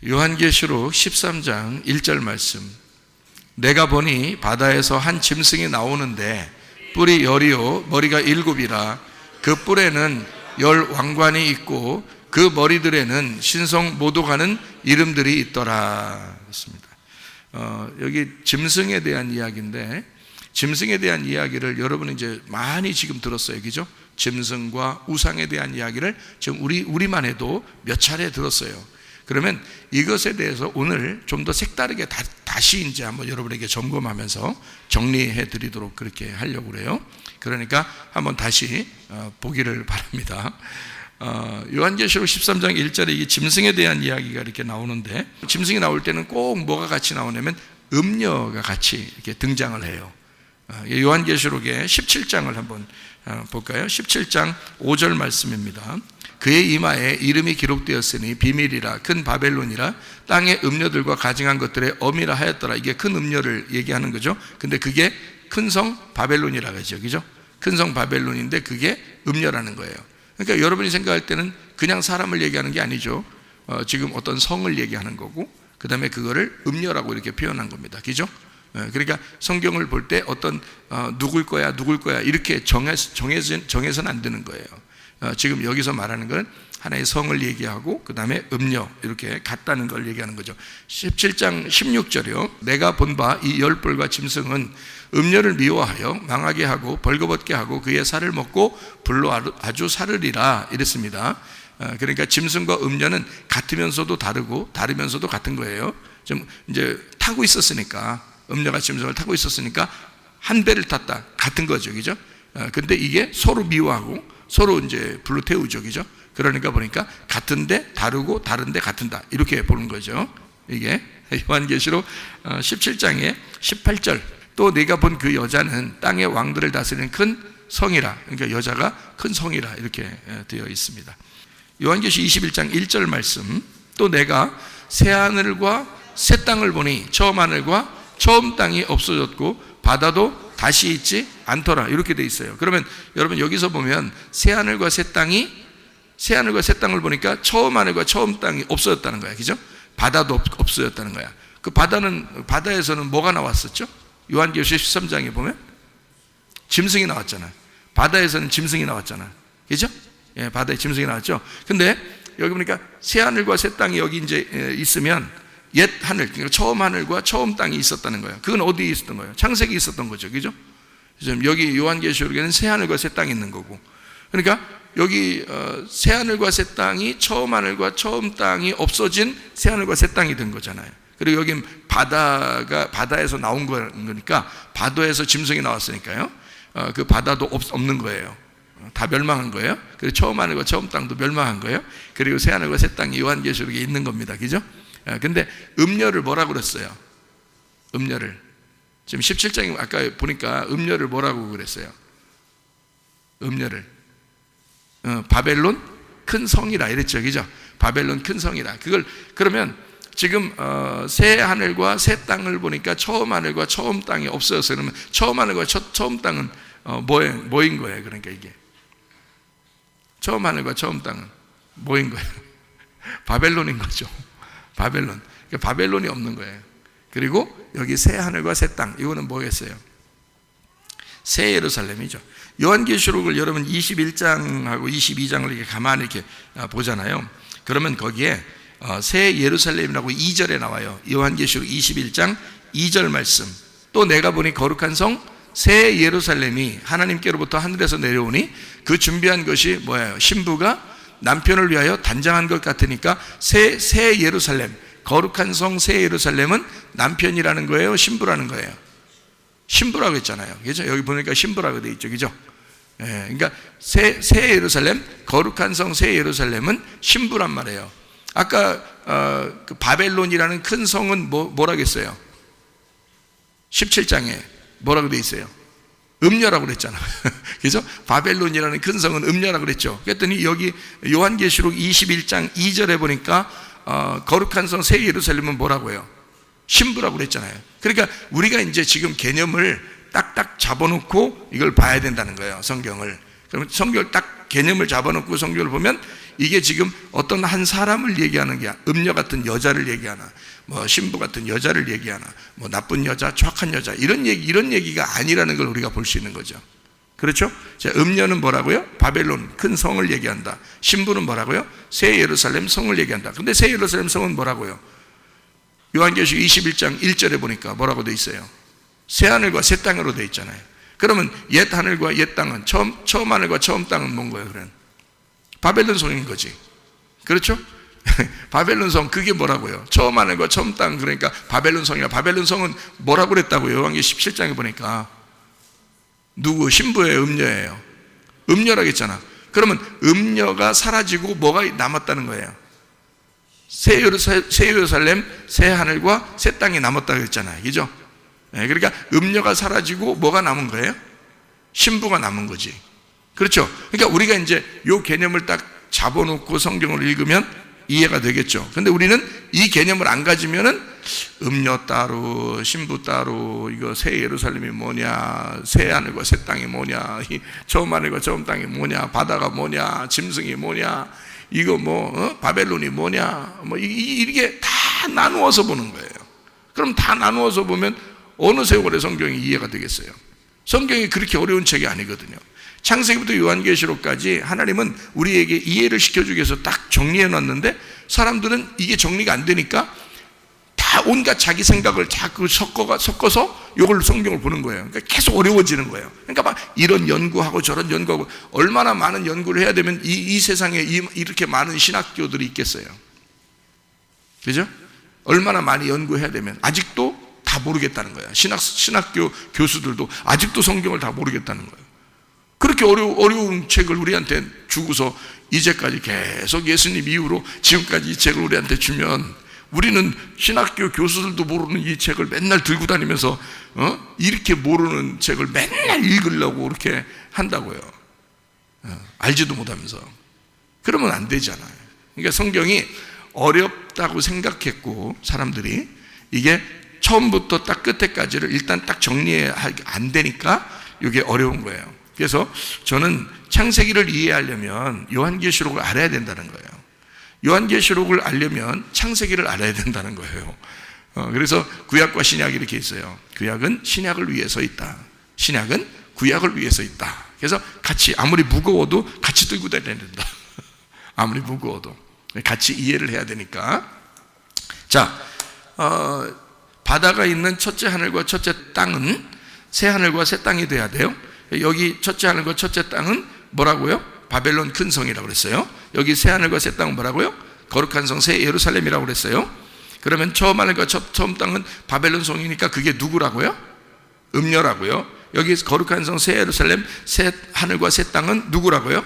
요한계시록 13장 1절 말씀. 내가 보니 바다에서 한 짐승이 나오는데 뿔이 열이요 머리가 일곱이라. 그 뿔에는 열 왕관이 있고 그 머리들에는 신성 모독하는 이름들이 있더라 했습니다. 여기 짐승에 대한 이야기인데, 짐승에 대한 이야기를 여러분은 이제 많이 지금 들었어요, 그죠? 짐승과 우상에 대한 이야기를 지금 우리만 해도 몇 차례 들었어요. 그러면 이것에 대해서 오늘 좀 더 색다르게 다시 이제 한번 여러분에게 점검하면서 정리해 드리도록 그렇게 하려고 그래요. 그러니까 한번 다시 보기를 바랍니다. 요한계시록 13장 1절에 이 짐승에 대한 이야기가 이렇게 나오는데, 짐승이 나올 때는 꼭 뭐가 같이 나오냐면 음녀가 같이 이렇게 등장을 해요. 요한계시록의 17장을 한번 볼까요? 17장 5절 말씀입니다. 그의 이마에 이름이 기록되었으니 비밀이라 큰 바벨론이라 땅의 음녀들과 가증한 것들의 어미라 하였더라. 이게 큰 음녀를 얘기하는 거죠. 근데 그게 큰 성 바벨론이라고 하죠, 그죠? 큰 성 바벨론인데 그게 음녀라는 거예요. 그러니까 여러분이 생각할 때는 그냥 사람을 얘기하는 게 아니죠. 지금 어떤 성을 얘기하는 거고, 그 다음에 그거를 음녀라고 이렇게 표현한 겁니다, 그죠? 그러니까 성경을 볼 때 어떤 누굴 거야 이렇게 정해서는 안 되는 거예요. 지금 여기서 말하는 건 하나의 성을 얘기하고 그 다음에 음녀 이렇게 같다는 걸 얘기하는 거죠. 17장 16절이요. 내가 본 바 이 열뿔과 짐승은 음녀를 미워하여 망하게 하고 벌거벗게 하고 그의 살을 먹고 불로 아주 사르리라 이랬습니다. 그러니까 짐승과 음녀는 같으면서도 다르고 다르면서도 같은 거예요. 좀 이제 타고 있었으니까, 음녀가 짐승을 타고 있었으니까 한 배를 탔다 같은 거죠, 그죠? 근데 이게 서로 미워하고 서로 이제 불로 태우죠, 그죠? 그러니까 보니까 같은데 다르고 다른데 같은다 이렇게 보는 거죠. 이게 요한계시록 17장의 18절. 또 내가 본 그 여자는 땅의 왕들을 다스리는 큰 성이라. 그러니까 여자가 큰 성이라 이렇게 되어 있습니다. 요한계시록 21장 1절 말씀. 또 내가 새 하늘과 새 땅을 보니 처음 하늘과 처음 땅이 없어졌고 바다도 다시 있지 않더라 이렇게 돼 있어요. 그러면 여러분 여기서 보면 새 하늘과 새 땅을 보니까 처음 하늘과 처음 땅이 없어졌다는 거야, 그죠? 바다도 없어졌다는 거야. 그 바다에서는 뭐가 나왔었죠? 요한계시록 13장에 보면 짐승이 나왔잖아. 바다에서는 짐승이 나왔잖아, 그죠? 예, 바다에 짐승이 나왔죠. 근데 여기 보니까 새 하늘과 새 땅이 여기 이제 있으면 옛 하늘, 그러니까 처음 하늘과 처음 땅이 있었다는 거예요. 그건 어디에 있었던 거예요? 창세기에 있었던 거죠, 그죠? 여기 요한계시록에는 새 하늘과 새 땅이 있는 거고, 그러니까 여기 새 하늘과 새 땅이 처음 하늘과 처음 땅이 없어진 새 하늘과 새 땅이 된 거잖아요. 그리고 여긴 바다에서 나온 거니까 바다에서 짐승이 나왔으니까요. 그 바다도 없는 거예요. 다 멸망한 거예요. 그리고 처음 하늘과 처음 땅도 멸망한 거예요. 그리고 새 하늘과 새 땅이 요한계시록에 있는 겁니다, 그죠? 근데 음녀를 뭐라고 그랬어요? 음녀를 지금 17장에 아까 보니까 음녀를 뭐라고 그랬어요? 음녀를 바벨론 큰 성이라 이랬죠, 그죠? 바벨론 큰 성이라. 그걸 그러면 지금 새 하늘과 새 땅을 보니까 처음 하늘과 처음 땅이 없어졌어요. 그러면 처음 하늘과 처음 땅은 뭐인 거예요? 그러니까 이게 처음 하늘과 처음 땅은 뭐인 거예요? 바벨론인 거죠. 바벨론. 그러니까 바벨론이 없는 거예요. 그리고 여기 새 하늘과 새 땅, 이거는 뭐겠어요? 새 예루살렘이죠. 요한계시록을 여러분 21장하고 22장을 이렇게 가만히 이렇게 보잖아요. 그러면 거기에 새 예루살렘이라고 2절에 나와요. 요한계시록 21장 2절 말씀. 또 내가 보니 거룩한 성 새 예루살렘이 하나님께로부터 하늘에서 내려오니 그 준비한 것이 뭐예요? 신부가 남편을 위하여 단장한 것 같으니까 새 예루살렘, 거룩한 성 새 예루살렘은 남편이라는 거예요? 신부라는 거예요? 신부라고 했잖아요, 그죠? 여기 보니까 신부라고 되어 있죠, 그죠? 예, 그러니까 새 예루살렘, 거룩한 성 새 예루살렘은 신부란 말이에요. 아까 그 바벨론이라는 큰 성은 뭐라고 했어요? 17장에 뭐라고 되어 있어요? 음녀라고 그랬잖아. 그래서 바벨론이라는 큰 성은 음녀라고 그랬죠. 그랬더니 여기 요한계시록 21장 2절에 보니까 거룩한 성 새 예루살렘은 뭐라고 해요? 신부라고 그랬잖아요. 그러니까 우리가 이제 지금 개념을 딱딱 잡아놓고 이걸 봐야 된다는 거예요, 성경을. 그러면 성경을 딱 개념을 잡아놓고 성경을 보면 이게 지금 어떤 한 사람을 얘기하는 게 음녀 같은 여자를 얘기하나, 뭐 신부 같은 여자를 얘기하나, 뭐 나쁜 여자, 착한 여자 이런 얘기가 아니라는 걸 우리가 볼 수 있는 거죠. 그렇죠? 자, 음녀는 뭐라고요? 바벨론 큰 성을 얘기한다. 신부는 뭐라고요? 새 예루살렘 성을 얘기한다. 근데 새 예루살렘 성은 뭐라고요? 요한계시록 21장 1절에 보니까 뭐라고 돼 있어요? 새 하늘과 새 땅으로 돼 있잖아요. 그러면 옛 하늘과 옛 땅은 처음 하늘과 처음 땅은 뭔 거예요? 그런 바벨론 성인 거지. 그렇죠? 바벨론 성 그게 뭐라고요? 처음 하늘과 처음 땅, 그러니까 바벨론 성이야. 바벨론 성은 뭐라고 그랬다고요? 요한계시록 17장에 보니까 누구? 신부예요, 음녀예요? 음녀라고 했잖아. 그러면 음녀가 사라지고 뭐가 남았다는 거예요? 새 예루살렘, 새 하늘과 새 땅이 남았다고 했잖아요. 그죠? 네, 그러니까 음녀가 사라지고 뭐가 남은 거예요? 신부가 남은 거지. 그렇죠? 그러니까 우리가 이제 이 개념을 딱 잡아놓고 성경을 읽으면 이해가 되겠죠. 근데 우리는 이 개념을 안 가지면은 음녀 따로, 신부 따로, 이거 새 예루살렘이 뭐냐, 새 하늘과 새 땅이 뭐냐, 처음 하늘과 처음 땅이 뭐냐, 바다가 뭐냐, 짐승이 뭐냐, 이거 바벨론이 뭐냐, 이렇게 다 나누어서 보는 거예요. 그럼 다 나누어서 보면 어느 세월의 성경이 이해가 되겠어요? 성경이 그렇게 어려운 책이 아니거든요. 창세기부터 요한계시록까지 하나님은 우리에게 이해를 시켜주기 위해서 딱 정리해 놨는데 사람들은 이게 정리가 안 되니까 다 온갖 자기 생각을 자꾸 섞어서 이걸 성경을 보는 거예요. 그러니까 계속 어려워지는 거예요. 그러니까 막 이런 연구하고 저런 연구하고 얼마나 많은 연구를 해야 되면 이 세상에 이렇게 많은 신학교들이 있겠어요. 그죠? 얼마나 많이 연구해야 되면 아직도 다 모르겠다는 거야. 신학교 교수들도 아직도 성경을 다 모르겠다는 거예요. 그렇게 어려운 책을 우리한테 주고서 이제까지 계속 예수님 이후로 지금까지 이 책을 우리한테 주면 우리는 신학교 교수들도 모르는 이 책을 맨날 들고 다니면서 이렇게 모르는 책을 맨날 읽으려고 그렇게 한다고요. 알지도 못하면서. 그러면 안 되잖아요. 그러니까 성경이 어렵다고 생각했고 사람들이 이게 처음부터 딱 끝에까지를 일단 딱 정리해야 안 되니까 이게 어려운 거예요. 그래서 저는 창세기를 이해하려면 요한계시록을 알아야 된다는 거예요. 요한계시록을 알려면 창세기를 알아야 된다는 거예요. 그래서 구약과 신약이 이렇게 있어요. 구약은 신약을 위해서 있다. 신약은 구약을 위해서 있다. 그래서 같이 아무리 무거워도 같이 들고 다녀야 된다. 아무리 무거워도 같이 이해를 해야 되니까. 자, 바다가 있는 첫째 하늘과 첫째 땅은 새 하늘과 새 땅이 돼야 돼요. 여기 첫째 하늘과 첫째 땅은 뭐라고요? 바벨론 큰 성이라고 그랬어요. 여기 새 하늘과 새 땅은 뭐라고요? 거룩한 성 새 예루살렘이라고 그랬어요. 그러면 처음 하늘과 처음 땅은 바벨론 성이니까 그게 누구라고요? 음녀라고요. 여기 거룩한 성 새 예루살렘 새 하늘과 새 땅은 누구라고요?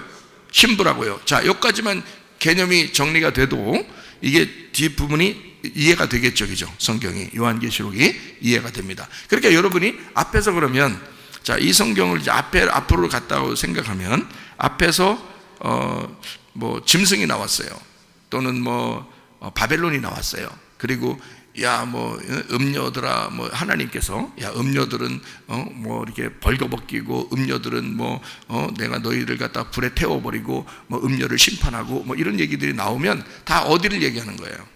신부라고요. 자, 여기까지만 개념이 정리가 돼도 이게 뒷부분이 이해가 되겠죠. 그죠? 성경이 요한계시록이 이해가 됩니다. 그러니까 여러분이 앞에서 그러면 자, 이 성경을 이제 앞으로 갔다고 생각하면 앞에서 뭐 짐승이 나왔어요. 또는 바벨론이 나왔어요. 그리고 야 음녀들아 하나님께서 야 음녀들은 이렇게 벌거벗기고 음녀들은 내가 너희를 갖다 불에 태워버리고 음녀를 심판하고 이런 얘기들이 나오면 다 어디를 얘기하는 거예요?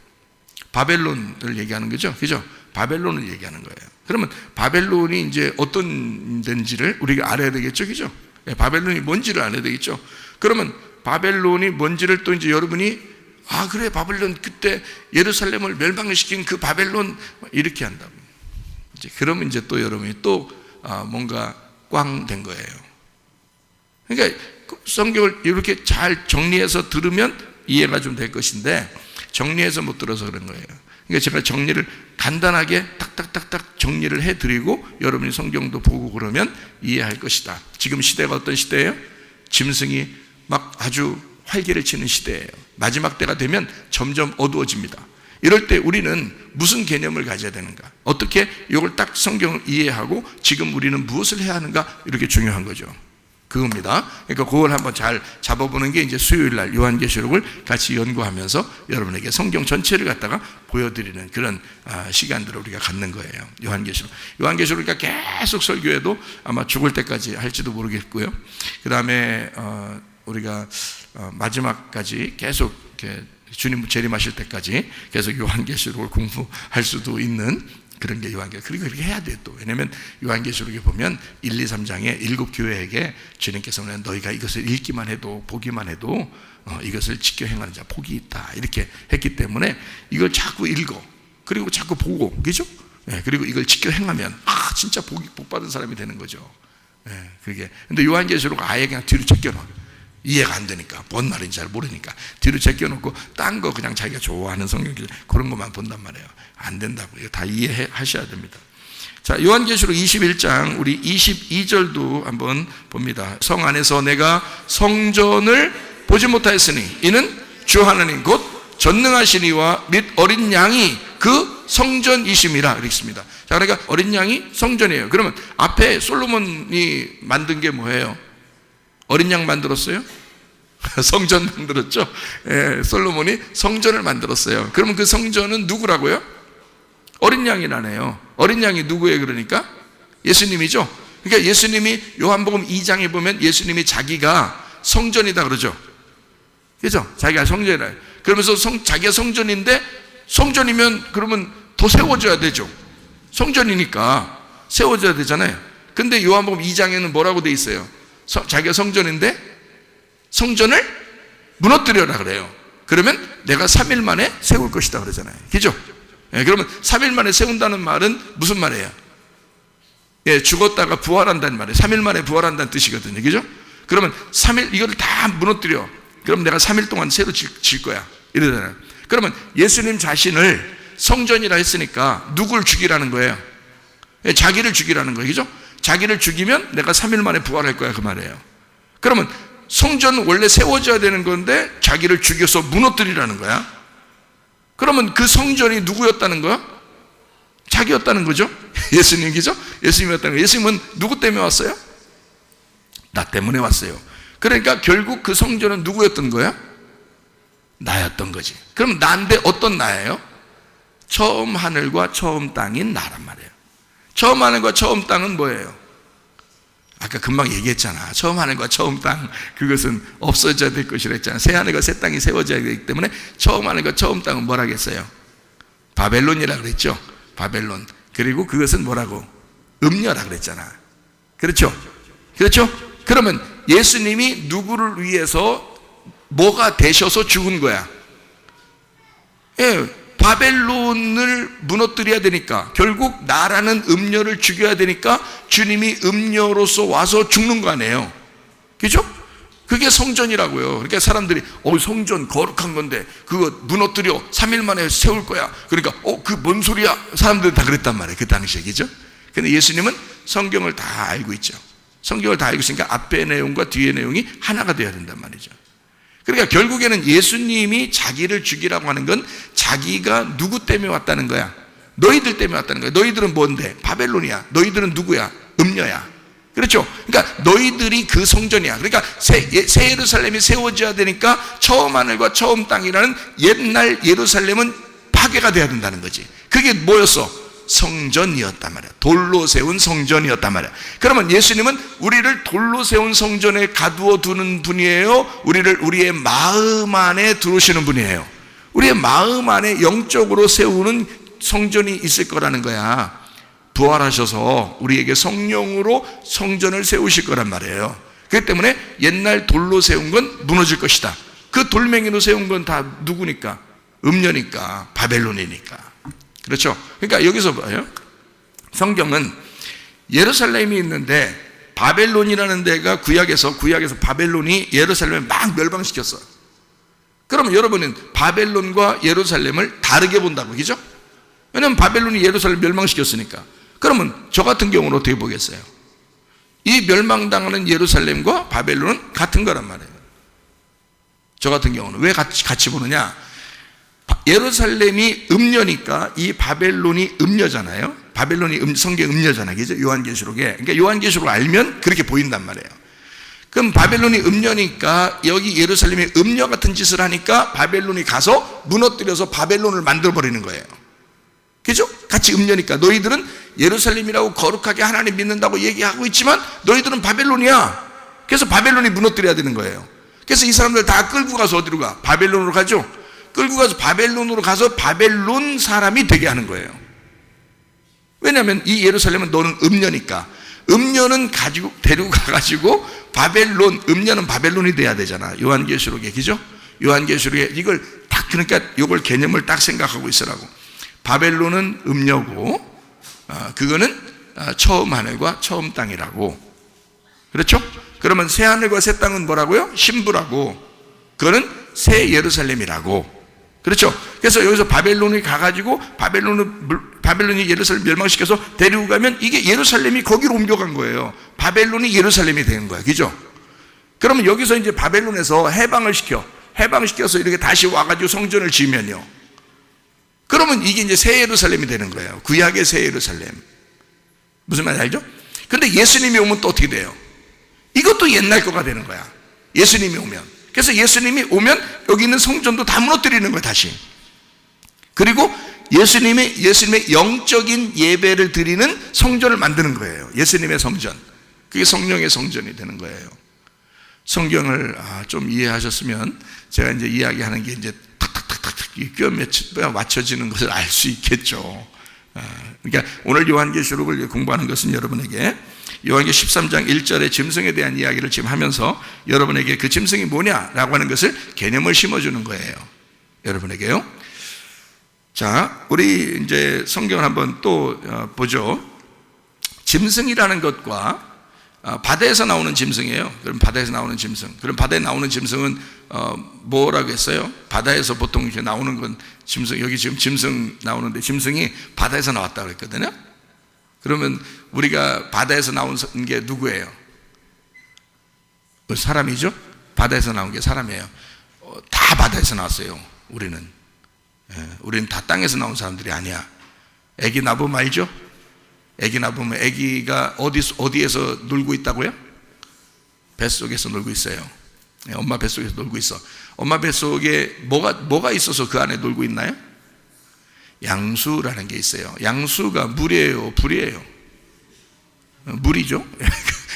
바벨론을 얘기하는 거죠. 그죠? 바벨론을 얘기하는 거예요. 그러면 바벨론이 이제 어떤 데인지를 우리가 알아야 되겠죠. 그죠? 바벨론이 뭔지를 알아야 되겠죠. 그러면 바벨론이 뭔지를 또 이제 여러분이 그래 바벨론 그때 예루살렘을 멸망시킨 그 바벨론 이렇게 한다고. 그러면 이제 또 여러분이 또 뭔가 꽝 된 거예요. 그러니까 성경을 이렇게 잘 정리해서 들으면 이해가 좀 될 것인데 정리해서 못 들어서 그런 거예요. 그러니까 제가 정리를 간단하게 딱딱딱딱 정리를 해드리고 여러분이 성경도 보고 그러면 이해할 것이다. 지금 시대가 어떤 시대예요? 짐승이 막 아주 활개를 치는 시대예요. 마지막 때가 되면 점점 어두워집니다. 이럴 때 우리는 무슨 개념을 가져야 되는가? 어떻게 이걸 딱 성경을 이해하고 지금 우리는 무엇을 해야 하는가? 이렇게 중요한 거죠. 그겁니다. 그러니까 그걸 한번 잘 잡아보는 게 이제 수요일 날 요한계시록을 같이 연구하면서 여러분에게 성경 전체를 갖다가 보여드리는 그런 시간들을 우리가 갖는 거예요. 요한계시록 그러니까 계속 설교해도 아마 죽을 때까지 할지도 모르겠고요. 그 다음에 우리가 마지막까지 계속 이렇게 주님 재림하실 때까지 계속 요한계시록을 공부할 수도 있는 그런 게 요한계시록. 그리고 그렇게 해야 돼요 또. 왜냐면 요한계시록에 보면 1, 2, 3장에 7교회에게 주님께서는 너희가 이것을 읽기만 해도 보기만 해도 이것을 지켜 행하는 자 복이 있다 이렇게 했기 때문에 이걸 자꾸 읽어. 그리고 자꾸 보고, 그죠? 예, 그리고 이걸 지켜 행하면 진짜 복 받은 사람이 되는 거죠. 예, 그게. 근데 요한계시록 아예 그냥 뒤로 제껴놔. 이해가 안 되니까, 뭔 말인지 잘 모르니까 뒤로 제껴놓고 딴 거 그냥 자기가 좋아하는 성경 그런 것만 본단 말이에요. 안 된다고. 이거 다 이해하셔야 됩니다. 자, 요한계시록 21장 우리 22절도 한번 봅니다. 성 안에서 내가 성전을 보지 못하였으니 이는 주 하나님 곧 전능하신 이와 및 어린 양이 그 성전이심이라 그랬습니다. 자, 그러니까 어린 양이 성전이에요. 그러면 앞에 솔로몬이 만든 게 뭐예요? 어린 양 만들었어요? 성전 만들었죠? 예, 솔로몬이 성전을 만들었어요. 그러면 그 성전은 누구라고요? 어린 양이라네요. 어린 양이 누구예요? 그러니까 예수님이죠. 그러니까 예수님이 요한복음 2장에 보면 예수님이 자기가 성전이다 그러죠. 그죠? 자기가 성전이라. 그러면서 자기가 성전인데 성전이면 그러면 더 세워져야 되죠. 성전이니까 세워져야 되잖아요. 근데 요한복음 2장에는 뭐라고 돼 있어요? 자기가 성전인데 성전을 무너뜨려라 그래요. 그러면 내가 3일 만에 세울 것이다 그러잖아요. 그죠? 예, 그러면 3일 만에 세운다는 말은 무슨 말이에요? 예, 죽었다가 부활한다는 말이에요. 3일 만에 부활한다는 뜻이거든요. 그죠? 그러면 3일 이거를 다 무너뜨려. 그럼 내가 3일 동안 새로 질 거야. 이러잖아요. 그러면 예수님 자신을 성전이라 했으니까 누굴 죽이라는 거예요? 예, 자기를 죽이라는 거예요. 그죠? 자기를 죽이면 내가 3일 만에 부활할 거야 그 말이에요. 그러면 성전은 원래 세워져야 되는 건데 자기를 죽여서 무너뜨리라는 거야. 그러면 그 성전이 누구였다는 거야? 자기였다는 거죠. 예수님이죠. 예수님이었다는 거예요. 예수님은 누구 때문에 왔어요? 나 때문에 왔어요. 그러니까 결국 그 성전은 누구였던 거야? 나였던 거지. 그럼 나인데 어떤 나예요? 처음 하늘과 처음 땅인 나란 말이에요. 처음 하늘과 처음 땅은 뭐예요? 아까 금방 얘기했잖아. 처음 하늘과 처음 땅 그것은 없어져야 될 것이라 했잖아. 새 하늘과 새 땅이 세워져야 되기 때문에 처음 하늘과 처음 땅은 뭐라 했어요? 바벨론이라 그랬죠. 바벨론. 그리고 그것은 뭐라고? 음녀라 그랬잖아. 그렇죠? 그렇죠? 그러면 예수님이 누구를 위해서 뭐가 되셔서 죽은 거야? 예, 바벨론을 무너뜨려야 되니까 결국 나라는 음녀를 죽여야 되니까 주님이 음녀로서 와서 죽는 거 아니에요. 그죠? 그게 성전이라고요. 그러니까 사람들이 성전 거룩한 건데 그거 무너뜨려 3일 만에 세울 거야. 그러니까 그 뭔 소리야? 사람들은 다 그랬단 말이에요. 그 당시에. 그죠? 근데 예수님은 성경을 다 알고 있죠. 성경을 다 알고 있으니까 앞의 내용과 뒤의 내용이 하나가 되어야 된단 말이죠. 그러니까 결국에는 예수님이 자기를 죽이라고 하는 건 자기가 누구 때문에 왔다는 거야? 너희들 때문에 왔다는 거야. 너희들은 뭔데? 바벨론이야. 너희들은 누구야? 음녀야. 그렇죠? 그러니까 너희들이 그 성전이야. 그러니까 새 예루살렘이 세워져야 되니까 처음 하늘과 처음 땅이라는 옛날 예루살렘은 파괴가 돼야 된다는 거지. 그게 뭐였어? 성전이었단 말이야. 돌로 세운 성전이었단 말이야. 그러면 예수님은 우리를 돌로 세운 성전에 가두어 두는 분이에요? 우리의 마음 안에 들어오시는 분이에요? 우리의 마음 안에 영적으로 세우는 성전이 있을 거라는 거야. 부활하셔서 우리에게 성령으로 성전을 세우실 거란 말이에요. 그렇기 때문에 옛날 돌로 세운 건 무너질 것이다. 그 돌멩이로 세운 건 다 누구니까? 음녀니까, 바벨론이니까. 그렇죠? 그러니까 여기서 봐요. 성경은 예루살렘이 있는데 바벨론이라는 데가 구약에서 바벨론이 예루살렘을 막 멸망시켰어. 그러면 여러분은 바벨론과 예루살렘을 다르게 본다고, 그죠? 왜냐하면 바벨론이 예루살렘을 멸망시켰으니까. 그러면 저 같은 경우는 어떻게 보겠어요? 이 멸망당하는 예루살렘과 바벨론은 같은 거란 말이에요. 저 같은 경우는 왜 같이 보느냐? 예루살렘이 음녀니까 이 바벨론이 음녀잖아요. 바벨론이 성경 음녀잖아요. 그죠? 요한계시록에. 그러니까 요한계시록을 알면 그렇게 보인단 말이에요. 그럼 바벨론이 음녀니까 여기 예루살렘이 음녀 같은 짓을 하니까 바벨론이 가서 무너뜨려서 바벨론을 만들어버리는 거예요. 그죠? 같이 음녀니까. 너희들은 예루살렘이라고 거룩하게 하나님 믿는다고 얘기하고 있지만 너희들은 바벨론이야. 그래서 바벨론이 무너뜨려야 되는 거예요. 그래서 이 사람들 다 끌고 가서 어디로 가? 바벨론으로 가죠. 끌고 가서 바벨론으로 가서 바벨론 사람이 되게 하는 거예요. 왜냐하면 이 예루살렘은 너는 음녀니까. 음녀는 가지고 데리고 가가지고 바벨론, 음녀는 바벨론이 돼야 되잖아. 요한계시록에, 그죠? 요한계시록에 이걸 딱, 그러니까 이걸 개념을 딱 생각하고 있으라고. 바벨론은 음녀고, 그거는 처음 하늘과 처음 땅이라고. 그렇죠? 그러면 새 하늘과 새 땅은 뭐라고요? 신부라고. 그거는 새 예루살렘이라고. 그렇죠? 그래서 여기서 바벨론이 가가지고 바벨론이 예루살렘 멸망시켜서 데리고 가면 이게 예루살렘이 거기로 옮겨간 거예요. 바벨론이 예루살렘이 되는 거예요. 그죠? 그러면 여기서 이제 바벨론에서 해방시켜서 이렇게 다시 와가지고 성전을 지으면요. 그러면 이게 이제 새 예루살렘이 되는 거예요. 구약의 새 예루살렘. 무슨 말인지 알죠? 근데 예수님이 오면 또 어떻게 돼요? 이것도 옛날 거가 되는 거야. 예수님이 오면. 그래서 예수님이 오면 여기 있는 성전도 다 무너뜨리는 거예요, 다시. 그리고 예수님의 영적인 예배를 드리는 성전을 만드는 거예요. 예수님의 성전. 그게 성령의 성전이 되는 거예요. 성경을 좀 이해하셨으면 제가 이제 이야기하는 게 이제 탁탁탁탁 뼈 맞춰지는 것을 알 수 있겠죠. 그러니까 오늘 요한계시록을 공부하는 것은 여러분에게 요한계시록 13장 1절의 짐승에 대한 이야기를 지금 하면서 여러분에게 그 짐승이 뭐냐라고 하는 것을 개념을 심어주는 거예요. 여러분에게요. 자, 우리 이제 성경을 한번 또 보죠. 짐승이라는 것과 바다에서 나오는 짐승이에요. 그럼 바다에서 나오는 짐승. 그럼 바다에 나오는 짐승은 뭐라고 했어요? 바다에서 보통 이렇게 나오는 건 짐승, 여기 지금 짐승 나오는데 짐승이 바다에서 나왔다고 그랬거든요. 그러면 우리가 바다에서 나온 게 누구예요? 사람이죠? 바다에서 나온 게 사람이에요. 다 바다에서 나왔어요. 우리는 다 땅에서 나온 사람들이 아니야. 애기 나보면 알죠? 애기 나보면 애기가 어디에서 놀고 있다고요? 뱃속에서 놀고 있어요. 엄마 뱃속에서 놀고 있어. 엄마 뱃속에 뭐가 있어서 그 안에 놀고 있나요? 양수라는 게 있어요. 양수가 물이에요, 불이에요? 물이죠.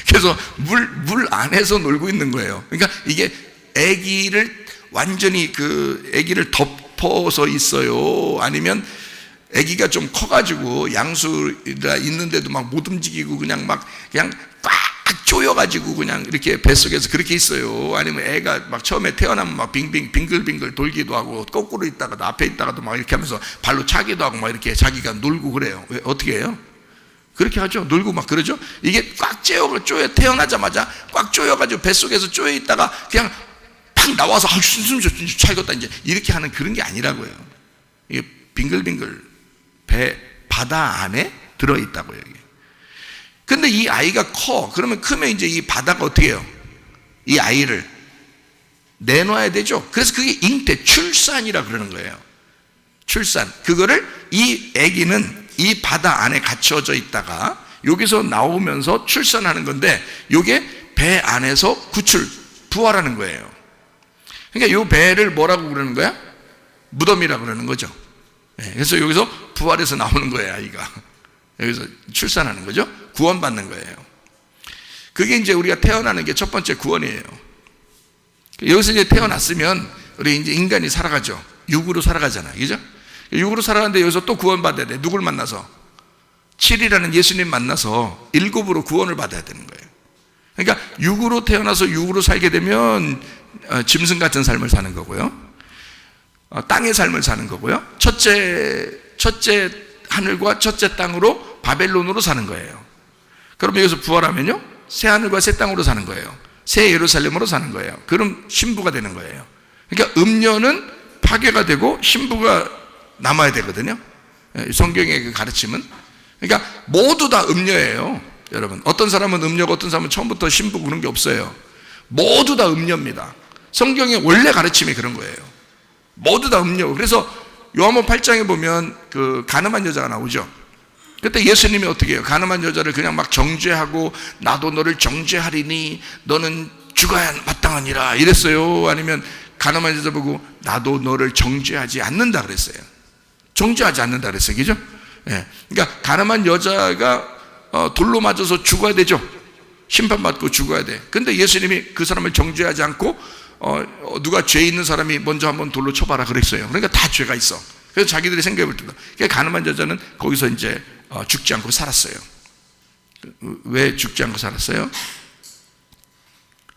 그래서 물 안에서 놀고 있는 거예요. 그러니까 이게 아기를 완전히 아기를 덮어서 있어요. 아니면 아기가 좀 커가지고 양수가 있는데도 막 못 움직이고 그냥 꽉 조여가지고 그냥 이렇게 뱃속에서 그렇게 있어요. 아니면 애가 막 처음에 태어나면 막 빙글빙글 돌기도 하고 거꾸로 있다가도 앞에 있다가도 막 이렇게 하면서 발로 차기도 하고 막 이렇게 자기가 놀고 그래요. 왜, 어떻게 해요? 그렇게 하죠. 놀고 막 그러죠. 이게 꽉 조여 태어나자마자 꽉 조여가지고 뱃속에서 조여 있다가 그냥 팍 나와서 숨 차겠다 이제 이렇게 하는 그런 게 아니라고요. 이게 빙글빙글 바다 안에 들어있다고요. 이게. 근데 이 아이가 그러면 크면 이제 이 바다가 어떻게 해요? 이 아이를 내놔야 되죠. 그래서 그게 잉태, 출산이라 그러는 거예요. 출산. 그거를 이 아기는 이 바다 안에 갇혀져 있다가 여기서 나오면서 출산하는 건데 이게 배 안에서 부활하는 거예요. 그러니까 이 배를 뭐라고 그러는 거야? 무덤이라고 그러는 거죠. 그래서 여기서 부활해서 나오는 거예요, 아이가. 여기서 출산하는 거죠. 구원받는 거예요. 그게 이제 우리가 태어나는 게 첫 번째 구원이에요. 여기서 이제 태어났으면 우리 이제 인간이 살아가죠. 육으로 살아가잖아요. 그죠? 육으로 살아가는데 여기서 또 구원받아야 돼. 누굴 만나서? 7이라는 예수님 만나서 7으로 구원을 받아야 되는 거예요. 그러니까 육으로 태어나서 육으로 살게 되면 짐승 같은 삶을 사는 거고요. 땅의 삶을 사는 거고요. 첫째 하늘과 첫째 땅으로 바벨론으로 사는 거예요. 그럼 여기서 부활하면요, 새 하늘과 새 땅으로 사는 거예요. 새 예루살렘으로 사는 거예요. 그럼 신부가 되는 거예요. 그러니까 음녀는 파괴가 되고 신부가 남아야 되거든요. 성경의 그 가르침은. 그러니까 모두 다 음녀예요. 여러분, 어떤 사람은 음녀고 어떤 사람은 처음부터 신부 그런 게 없어요. 모두 다 음녀입니다. 성경의 원래 가르침이 그런 거예요. 모두 다 음녀. 그래서 요한복음 8장에 보면 그 가늠한 여자가 나오죠. 그때 예수님이 어떻게 해요? 가늠한 여자를 그냥 막 정죄하고 나도 너를 정죄하리니 너는 죽어야 마땅하니라 이랬어요? 아니면 가늠한 여자 보고 나도 너를 정죄하지 않는다 그랬어요? 정죄하지 않는다 그랬어요. 그죠? 예. 그러니까 가늠한 여자가 돌로 맞아서 죽어야 되죠. 심판받고 죽어야 돼. 근데 예수님이 그 사람을 정죄하지 않고 누가 죄 있는 사람이 먼저 한번 돌로 쳐봐라 그랬어요. 그러니까 다 죄가 있어. 그래서 자기들이 생각해 볼 때도 그러니까 가늠한 여자는 거기서 이제 죽지 않고 살았어요. 왜 죽지 않고 살았어요?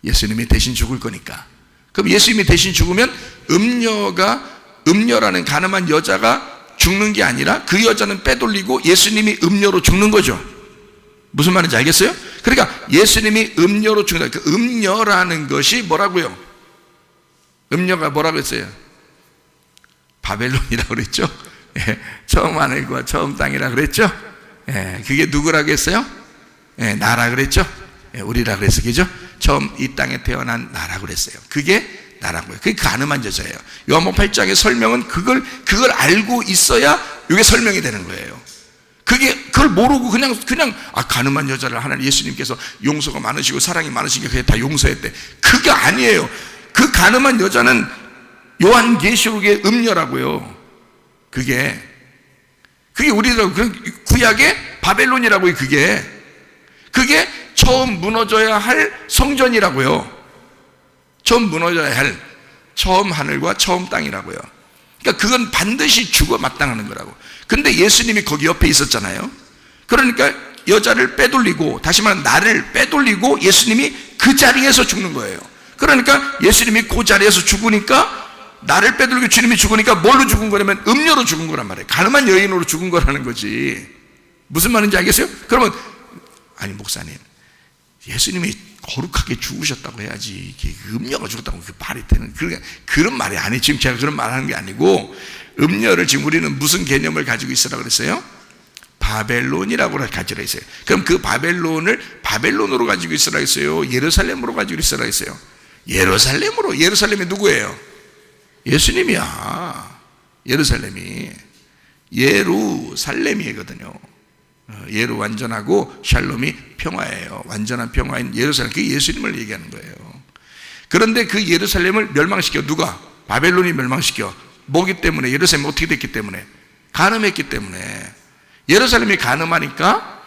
예수님이 대신 죽을 거니까. 그럼 예수님이 대신 죽으면 음녀라는 가늠한 여자가 죽는 게 아니라 그 여자는 빼돌리고 예수님이 음녀로 죽는 거죠. 무슨 말인지 알겠어요? 그러니까 예수님이 음녀로 죽는다. 그 음녀라는 것이 뭐라고요? 음녀가 뭐라고 했어요? 바벨론이라고 그랬죠? 예, 처음 하늘과 처음 땅이라 그랬죠? 예, 그게 누구라고 했어요? 예, 나라 그랬죠? 예, 우리라 그랬어요. 그죠? 처음 이 땅에 태어난 나라고 그랬어요. 그게 나라고요. 그게 가늠한 여자예요. 요한복음 8장의 설명은 그걸 알고 있어야 이게 설명이 되는 거예요. 그걸 모르고 그냥 가늠한 여자를 하나님 예수님께서 용서가 많으시고 사랑이 많으시니까 그게 다 용서했대. 그게 아니에요. 그 가늠한 여자는 요한계시록의 음녀라고요. 그게 우리가 구약의 바벨론이라고요. 그게 처음 무너져야 할 성전이라고요. 처음 무너져야 할 처음 하늘과 처음 땅이라고요. 그러니까 그건 반드시 죽어 마땅하는 거라고. 근데 예수님이 거기 옆에 있었잖아요. 그러니까 여자를 빼돌리고, 다시 말하면 나를 빼돌리고 예수님이 그 자리에서 죽는 거예요. 그러니까 예수님이 그 자리에서 죽으니까, 나를 빼돌리고 주님이 죽으니까 뭘로 죽은 거냐면 음료로 죽은 거란 말이에요. 가늠한 여인으로 죽은 거라는 거지. 무슨 말인지 알겠어요? 그러면 아니 목사님, 예수님이 거룩하게 죽으셨다고 해야지 음녀가 죽었다고 그 말이 되는, 그런 말이 아니에요. 지금 제가 그런 말 하는 게 아니고, 음녀를 지금 우리는 무슨 개념을 가지고 있으라고 그랬어요? 바벨론이라고 가지라 했어요. 그럼 그 바벨론으로 가지고 있으라 했어요? 예루살렘으로 가지고 있으라 했어요? 예루살렘이 누구예요? 예수님이야. 예루살렘이거든요. 예루 완전하고 샬롬이 평화예요. 완전한 평화인 예루살렘, 그게 예수님을 얘기하는 거예요. 그런데 그 예루살렘을 멸망시켜 누가? 바벨론이 멸망시켜. 뭐기 때문에? 예루살렘이 어떻게 됐기 때문에? 간음했기 때문에. 예루살렘이 간음하니까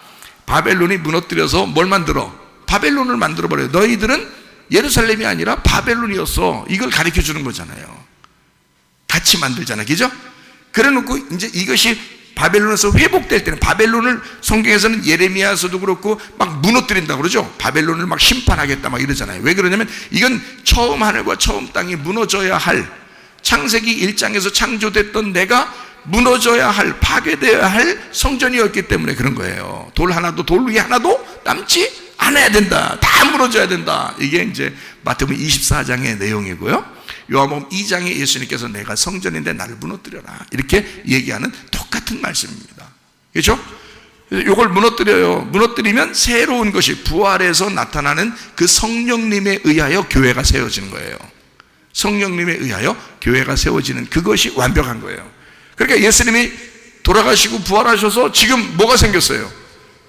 바벨론이 무너뜨려서 뭘 만들어? 바벨론을 만들어버려요. 너희들은 예루살렘이 아니라 바벨론이었어. 이걸 가르쳐 주는 거잖아요. 같이 만들잖아요. 그죠? 그래 놓고 이제 이것이 바벨론에서 회복될 때는, 바벨론을 성경에서는 예레미야서도 그렇고 막 무너뜨린다고 그러죠. 바벨론을 막 심판하겠다 막 이러잖아요. 왜 그러냐면 이건 처음 하늘과 처음 땅이 무너져야 할, 창세기 1장에서 창조됐던 내가 무너져야 할, 파괴되어야 할 성전이었기 때문에 그런 거예요. 돌 위에 하나도 남지 않아야 된다. 다 무너져야 된다. 이게 이제 마태복음 24장의 내용이고요. 요한복음 2장에 예수님께서 내가 성전인데 나를 무너뜨려라 이렇게 얘기하는 똑같은 말씀입니다. 그렇죠? 이걸 무너뜨리면 새로운 것이 부활해서 나타나는 그 성령님에 의하여 교회가 세워지는 거예요. 성령님에 의하여 교회가 세워지는 그것이 완벽한 거예요. 그러니까 예수님이 돌아가시고 부활하셔서 지금 뭐가 생겼어요?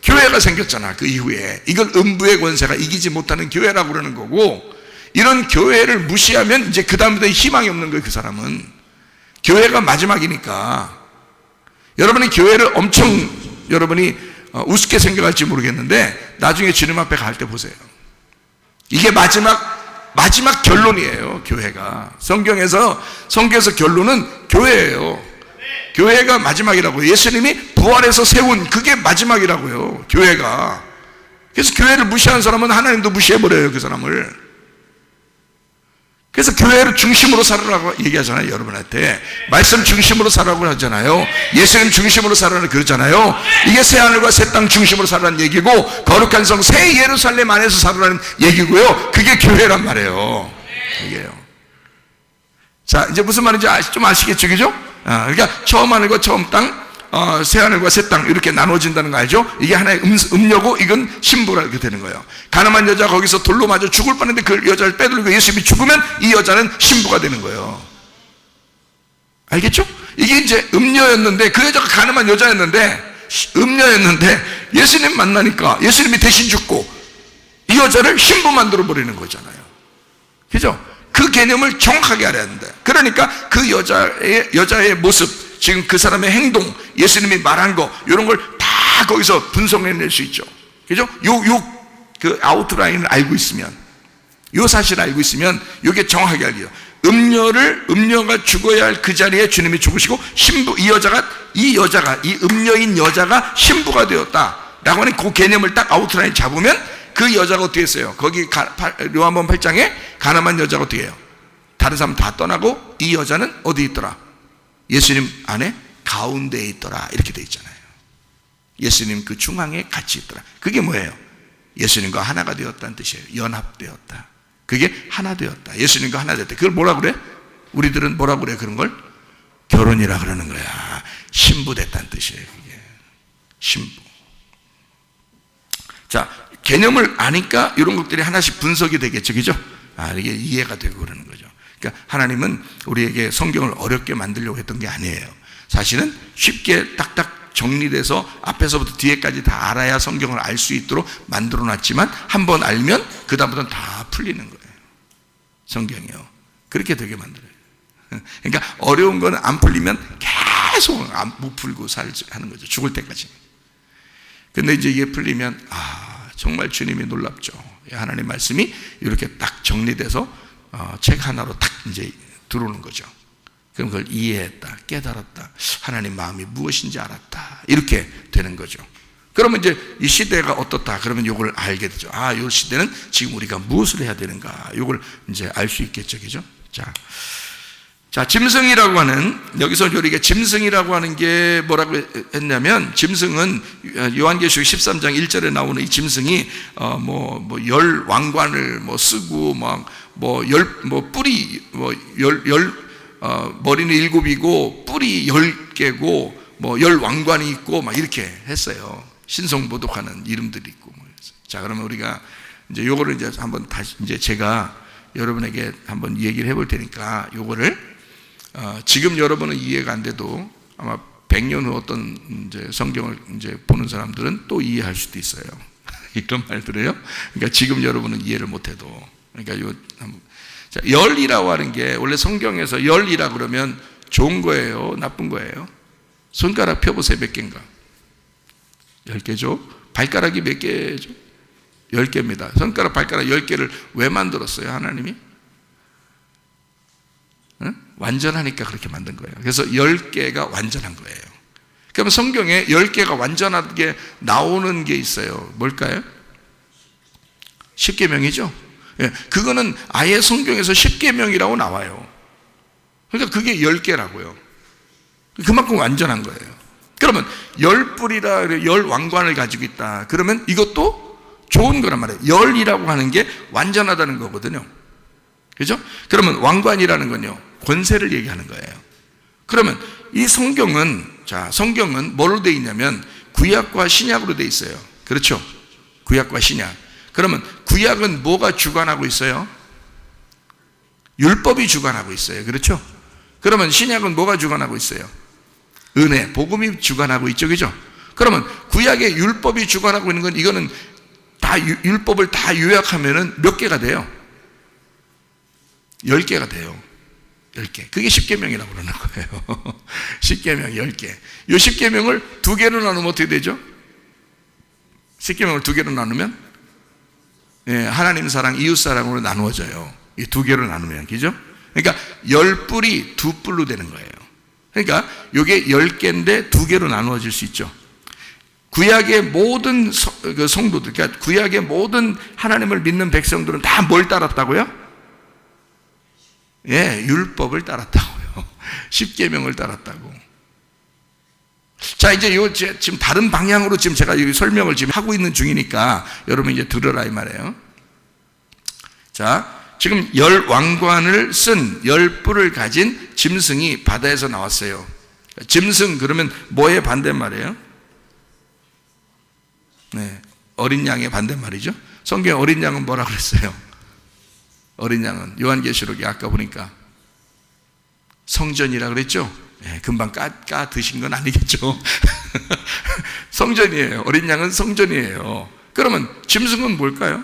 교회가 생겼잖아. 그 이후에 이걸 음부의 권세가 이기지 못하는 교회라고 그러는 거고, 이런 교회를 무시하면 이제 그 다음부터 희망이 없는 거예요. 그 사람은 교회가 마지막이니까. 여러분이 교회를 여러분이 우습게 생각할지 모르겠는데 나중에 주님 앞에 갈 때 보세요. 이게 마지막 결론이에요. 교회가 성경에서 결론은 교회예요. 교회가 마지막이라고요. 예수님이 부활해서 세운 그게 마지막이라고요. 교회가. 그래서 교회를 무시하는 사람은 하나님도 무시해버려요. 그 사람을. 그래서 교회를 중심으로 살아라고 얘기하잖아요. 여러분한테 말씀 중심으로 살아라고 하잖아요. 예수님 중심으로 살아라 그러잖아요. 이게 새하늘과 새 땅 중심으로 살아라는 얘기고, 거룩한 성 새 예루살렘 안에서 살아라는 얘기고요. 그게 교회란 말이에요. 이게요. 자, 이제 무슨 말인지 좀 아시겠죠? 그죠? 그러니까 처음 하늘과 처음 땅, 새 하늘과 새 땅 이렇게 나눠진다는 거 알죠? 이게 하나의 음료고 이건 신부라 이렇게 되는 거예요. 가늠한 여자 거기서 돌로 맞아 죽을 뻔했는데 그 여자를 빼돌리고 예수님이 죽으면 이 여자는 신부가 되는 거예요. 알겠죠? 이게 이제 음녀였는데, 그 여자가 가늠한 여자였는데 예수님 만나니까 예수님이 대신 죽고 이 여자를 신부 만들어 버리는 거잖아요. 그죠? 그 개념을 정확하게 알아야 된다. 그러니까 그 여자의 모습, 지금 그 사람의 행동, 예수님이 말한 거, 이런 걸 다 거기서 분석해낼 수 있죠. 그죠? 그 아웃라인을 알고 있으면, 요 사실을 알고 있으면, 요게 정확하게 알게요. 음녀가 죽어야 할 그 자리에 주님이 죽으시고, 이 음녀인 여자가 신부가 되었다라고 하는 그 개념을 딱 아웃라인 잡으면, 그 여자가 어떻게 했어요? 거기 요한복음 8장에 가늠한 여자가 어떻게 해요? 다른 사람 다 떠나고 이 여자는 어디 있더라? 예수님 안에 가운데에 있더라. 이렇게 돼 있잖아요. 예수님 그 중앙에 같이 있더라. 그게 뭐예요? 예수님과 하나가 되었다는 뜻이에요. 연합되었다. 그게 하나 되었다. 예수님과 하나 되었다. 그걸 뭐라 그래? 우리들은 뭐라 그래? 그런 걸 결혼이라 그러는 거야. 신부 됐다는 뜻이에요. 그게 신부. 자, 개념을 아니까 이런 것들이 하나씩 분석이 되겠죠. 그죠? 이게 이해가 되고 그러는 거죠. 그러니까 하나님은 우리에게 성경을 어렵게 만들려고 했던 게 아니에요. 사실은 쉽게 딱딱 정리돼서 앞에서부터 뒤에까지 다 알아야 성경을 알 수 있도록 만들어 놨지만, 한번 알면 그 다음부터는 다 풀리는 거예요. 성경이요. 그렇게 되게 만들어요. 그러니까 어려운 건 안 풀리면 계속 못 풀고 하는 거죠. 죽을 때까지. 근데 이제 이게 풀리면 정말 주님이 놀랍죠. 하나님 말씀이 이렇게 딱 정리돼서 책 하나로 딱 이제 들어오는 거죠. 그럼 그걸 이해했다, 깨달았다, 하나님 마음이 무엇인지 알았다, 이렇게 되는 거죠. 그러면 이제 이 시대가 어떻다, 그러면 이걸 알게 되죠. 이 시대는 지금 우리가 무엇을 해야 되는가, 이걸 이제 알 수 있겠죠. 그죠? 자, 짐승이라고 하는, 여기서 우리가 짐승이라고 하는 게 뭐라고 했냐면, 짐승은 요한계시록 13장 1절에 나오는 이 짐승이 열 왕관을 쓰고 뿌리 머리는 7이고 뿔이 10개고 열 왕관이 있고 이렇게 했어요. 신성모독하는 이름들이 있고. 자, 그러면 우리가 이제 요거를 이제 한번 다시 이제 제가 여러분에게 한번 얘기를 해볼 테니까, 요거를 지금 여러분은 이해가 안 돼도 아마 100년 후 어떤 이제 성경을 이제 보는 사람들은 또 이해할 수도 있어요. 이런 말들을요. 그러니까 지금 여러분은 이해를 못해도, 그러니까 자, 열이라고 하는 게 원래 성경에서 열이라 그러면 좋은 거예요, 나쁜 거예요? 손가락 펴보세요. 몇 개인가? 10개죠. 발가락이 몇 개죠? 10개입니다. 손가락, 발가락 10개를 왜 만들었어요, 하나님이? 완전하니까 그렇게 만든 거예요. 그래서 10개가 완전한 거예요. 그러면 성경에 10개가 완전하게 나오는 게 있어요. 뭘까요? 십계명이죠. 예, 그거는 아예 성경에서 십계명이라고 나와요. 그러니까 그게 10개라고요. 그만큼 완전한 거예요. 그러면 10뿔이라, 10왕관을 가지고 있다. 그러면 이것도 좋은 거란 말이에요. 열이라고 하는 게 완전하다는 거거든요. 그죠? 그러면 왕관이라는 건요, 권세를 얘기하는 거예요. 그러면 이 성경은 뭐로 되어 있냐면 구약과 신약으로 되어 있어요. 그렇죠? 구약과 신약. 그러면 구약은 뭐가 주관하고 있어요? 율법이 주관하고 있어요. 그렇죠? 그러면 신약은 뭐가 주관하고 있어요? 은혜, 복음이 주관하고 있죠. 그죠? 그러면 구약의 율법이 주관하고 있는 건, 이거는 다 율법을 다 요약하면은 몇 개가 돼요? 10개가 돼요. 10개. 그게 십계명이라고 그러는 거예요. 십계명 10개. 이 10계명을 2개로 나누면 어떻게 되죠? 10계명을 2개로 나누면 하나님 사랑, 이웃 사랑으로 나누어져요. 이 2개로 나누면, 그죠? 그러니까 10뿔이 2뿔로 되는 거예요. 그러니까 이게 10개인데 2개로 나누어질 수 있죠. 구약의 모든 성도들, 그러니까 구약의 모든 하나님을 믿는 백성들은 다 뭘 따랐다고요? 율법을 따랐다고요. 십계명을 따랐다고. 자, 이제 지금 다른 방향으로 지금 제가 이 설명을 지금 하고 있는 중이니까 여러분 이제 들으라 이 말이에요. 자, 지금 10왕관을 쓴 10뿔을 가진 짐승이 바다에서 나왔어요. 짐승 그러면 뭐의 반대말이에요? 어린 양의 반대말이죠. 성경에 어린 양은 뭐라 그랬어요? 어린 양은 요한계시록에 아까 보니까 성전이라 그랬죠. 금방 까 드신 건 아니겠죠. 성전이에요. 어린 양은 성전이에요. 그러면 짐승은 뭘까요?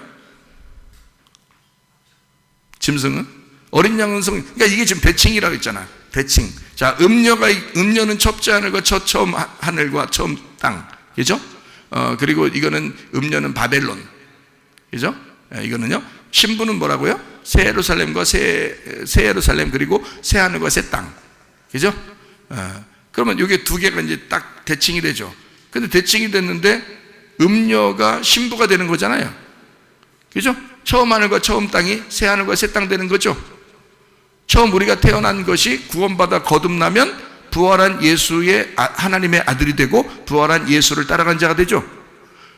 짐승은? 어린 양은 그러니까 이게 지금 대칭이라고 했잖아. 대칭. 자, 음녀는 첫째 하늘과 처음 하늘과 처음 땅. 그죠? 그리고 이거는 음녀는 바벨론. 그죠? 이거는요. 신부는 뭐라고요? 새 예루살렘과 새 예루살렘 그리고 새 하늘과 새 땅. 그죠? 그러면 이게 두 개가 이제 딱 대칭이 되죠. 근데 대칭이 됐는데 음녀가 신부가 되는 거잖아요. 그죠? 처음 하늘과 처음 땅이 새 하늘과 새 땅 되는 거죠. 처음 우리가 태어난 것이 구원받아 거듭나면 부활한 예수의 하나님의 아들이 되고 부활한 예수를 따라간 자가 되죠.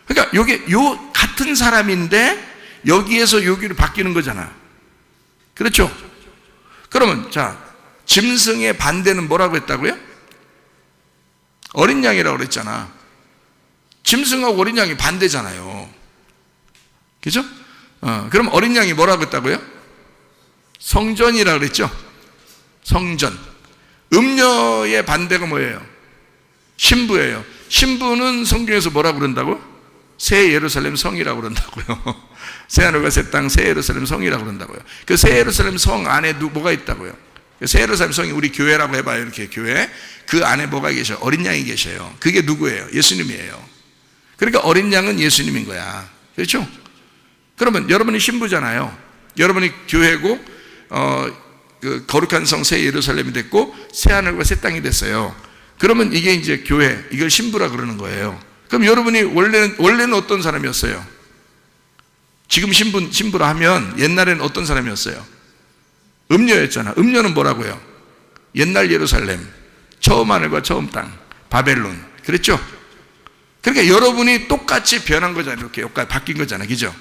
그러니까 요게 요 같은 사람인데 여기에서 여기로 바뀌는 거잖아. 그렇죠? 그러면 자, 짐승의 반대는 뭐라고 했다고요? 어린 양이라고 그랬잖아. 짐승하고 어린 양이 반대잖아요. 그죠? 그럼 어린 양이 뭐라고 했다고요? 성전이라고 그랬죠? 성전. 음녀의 반대가 뭐예요? 신부예요. 신부는 성경에서 뭐라고 그런다고? 새 예루살렘 성이라고 그런다고요. 새 하늘과 새 땅, 새 예루살렘 성이라고 그런다고요. 그 새 예루살렘 성 안에 뭐가 있다고요? 새 예루살렘 성이 우리 교회라고 해봐요. 이렇게 교회. 그 안에 뭐가 계셔요? 어린 양이 계셔요. 그게 누구예요? 예수님이에요. 그러니까 어린 양은 예수님인 거야. 그렇죠? 그러면 여러분이 신부잖아요. 여러분이 교회고 그 거룩한 성 새 예루살렘이 됐고 새 하늘과 새 땅이 됐어요. 그러면 이게 이제 교회, 이걸 신부라 그러는 거예요. 그럼 여러분이 원래는 어떤 사람이었어요? 지금 신부라 하면 옛날에는 어떤 사람이었어요? 음녀였잖아. 음녀는 뭐라고요? 옛날 예루살렘, 처음 하늘과 처음 땅, 바벨론. 그랬죠? 그러니까 여러분이 똑같이 변한 거잖아요. 이렇게 여기까지 바뀐 거잖아요. 그죠?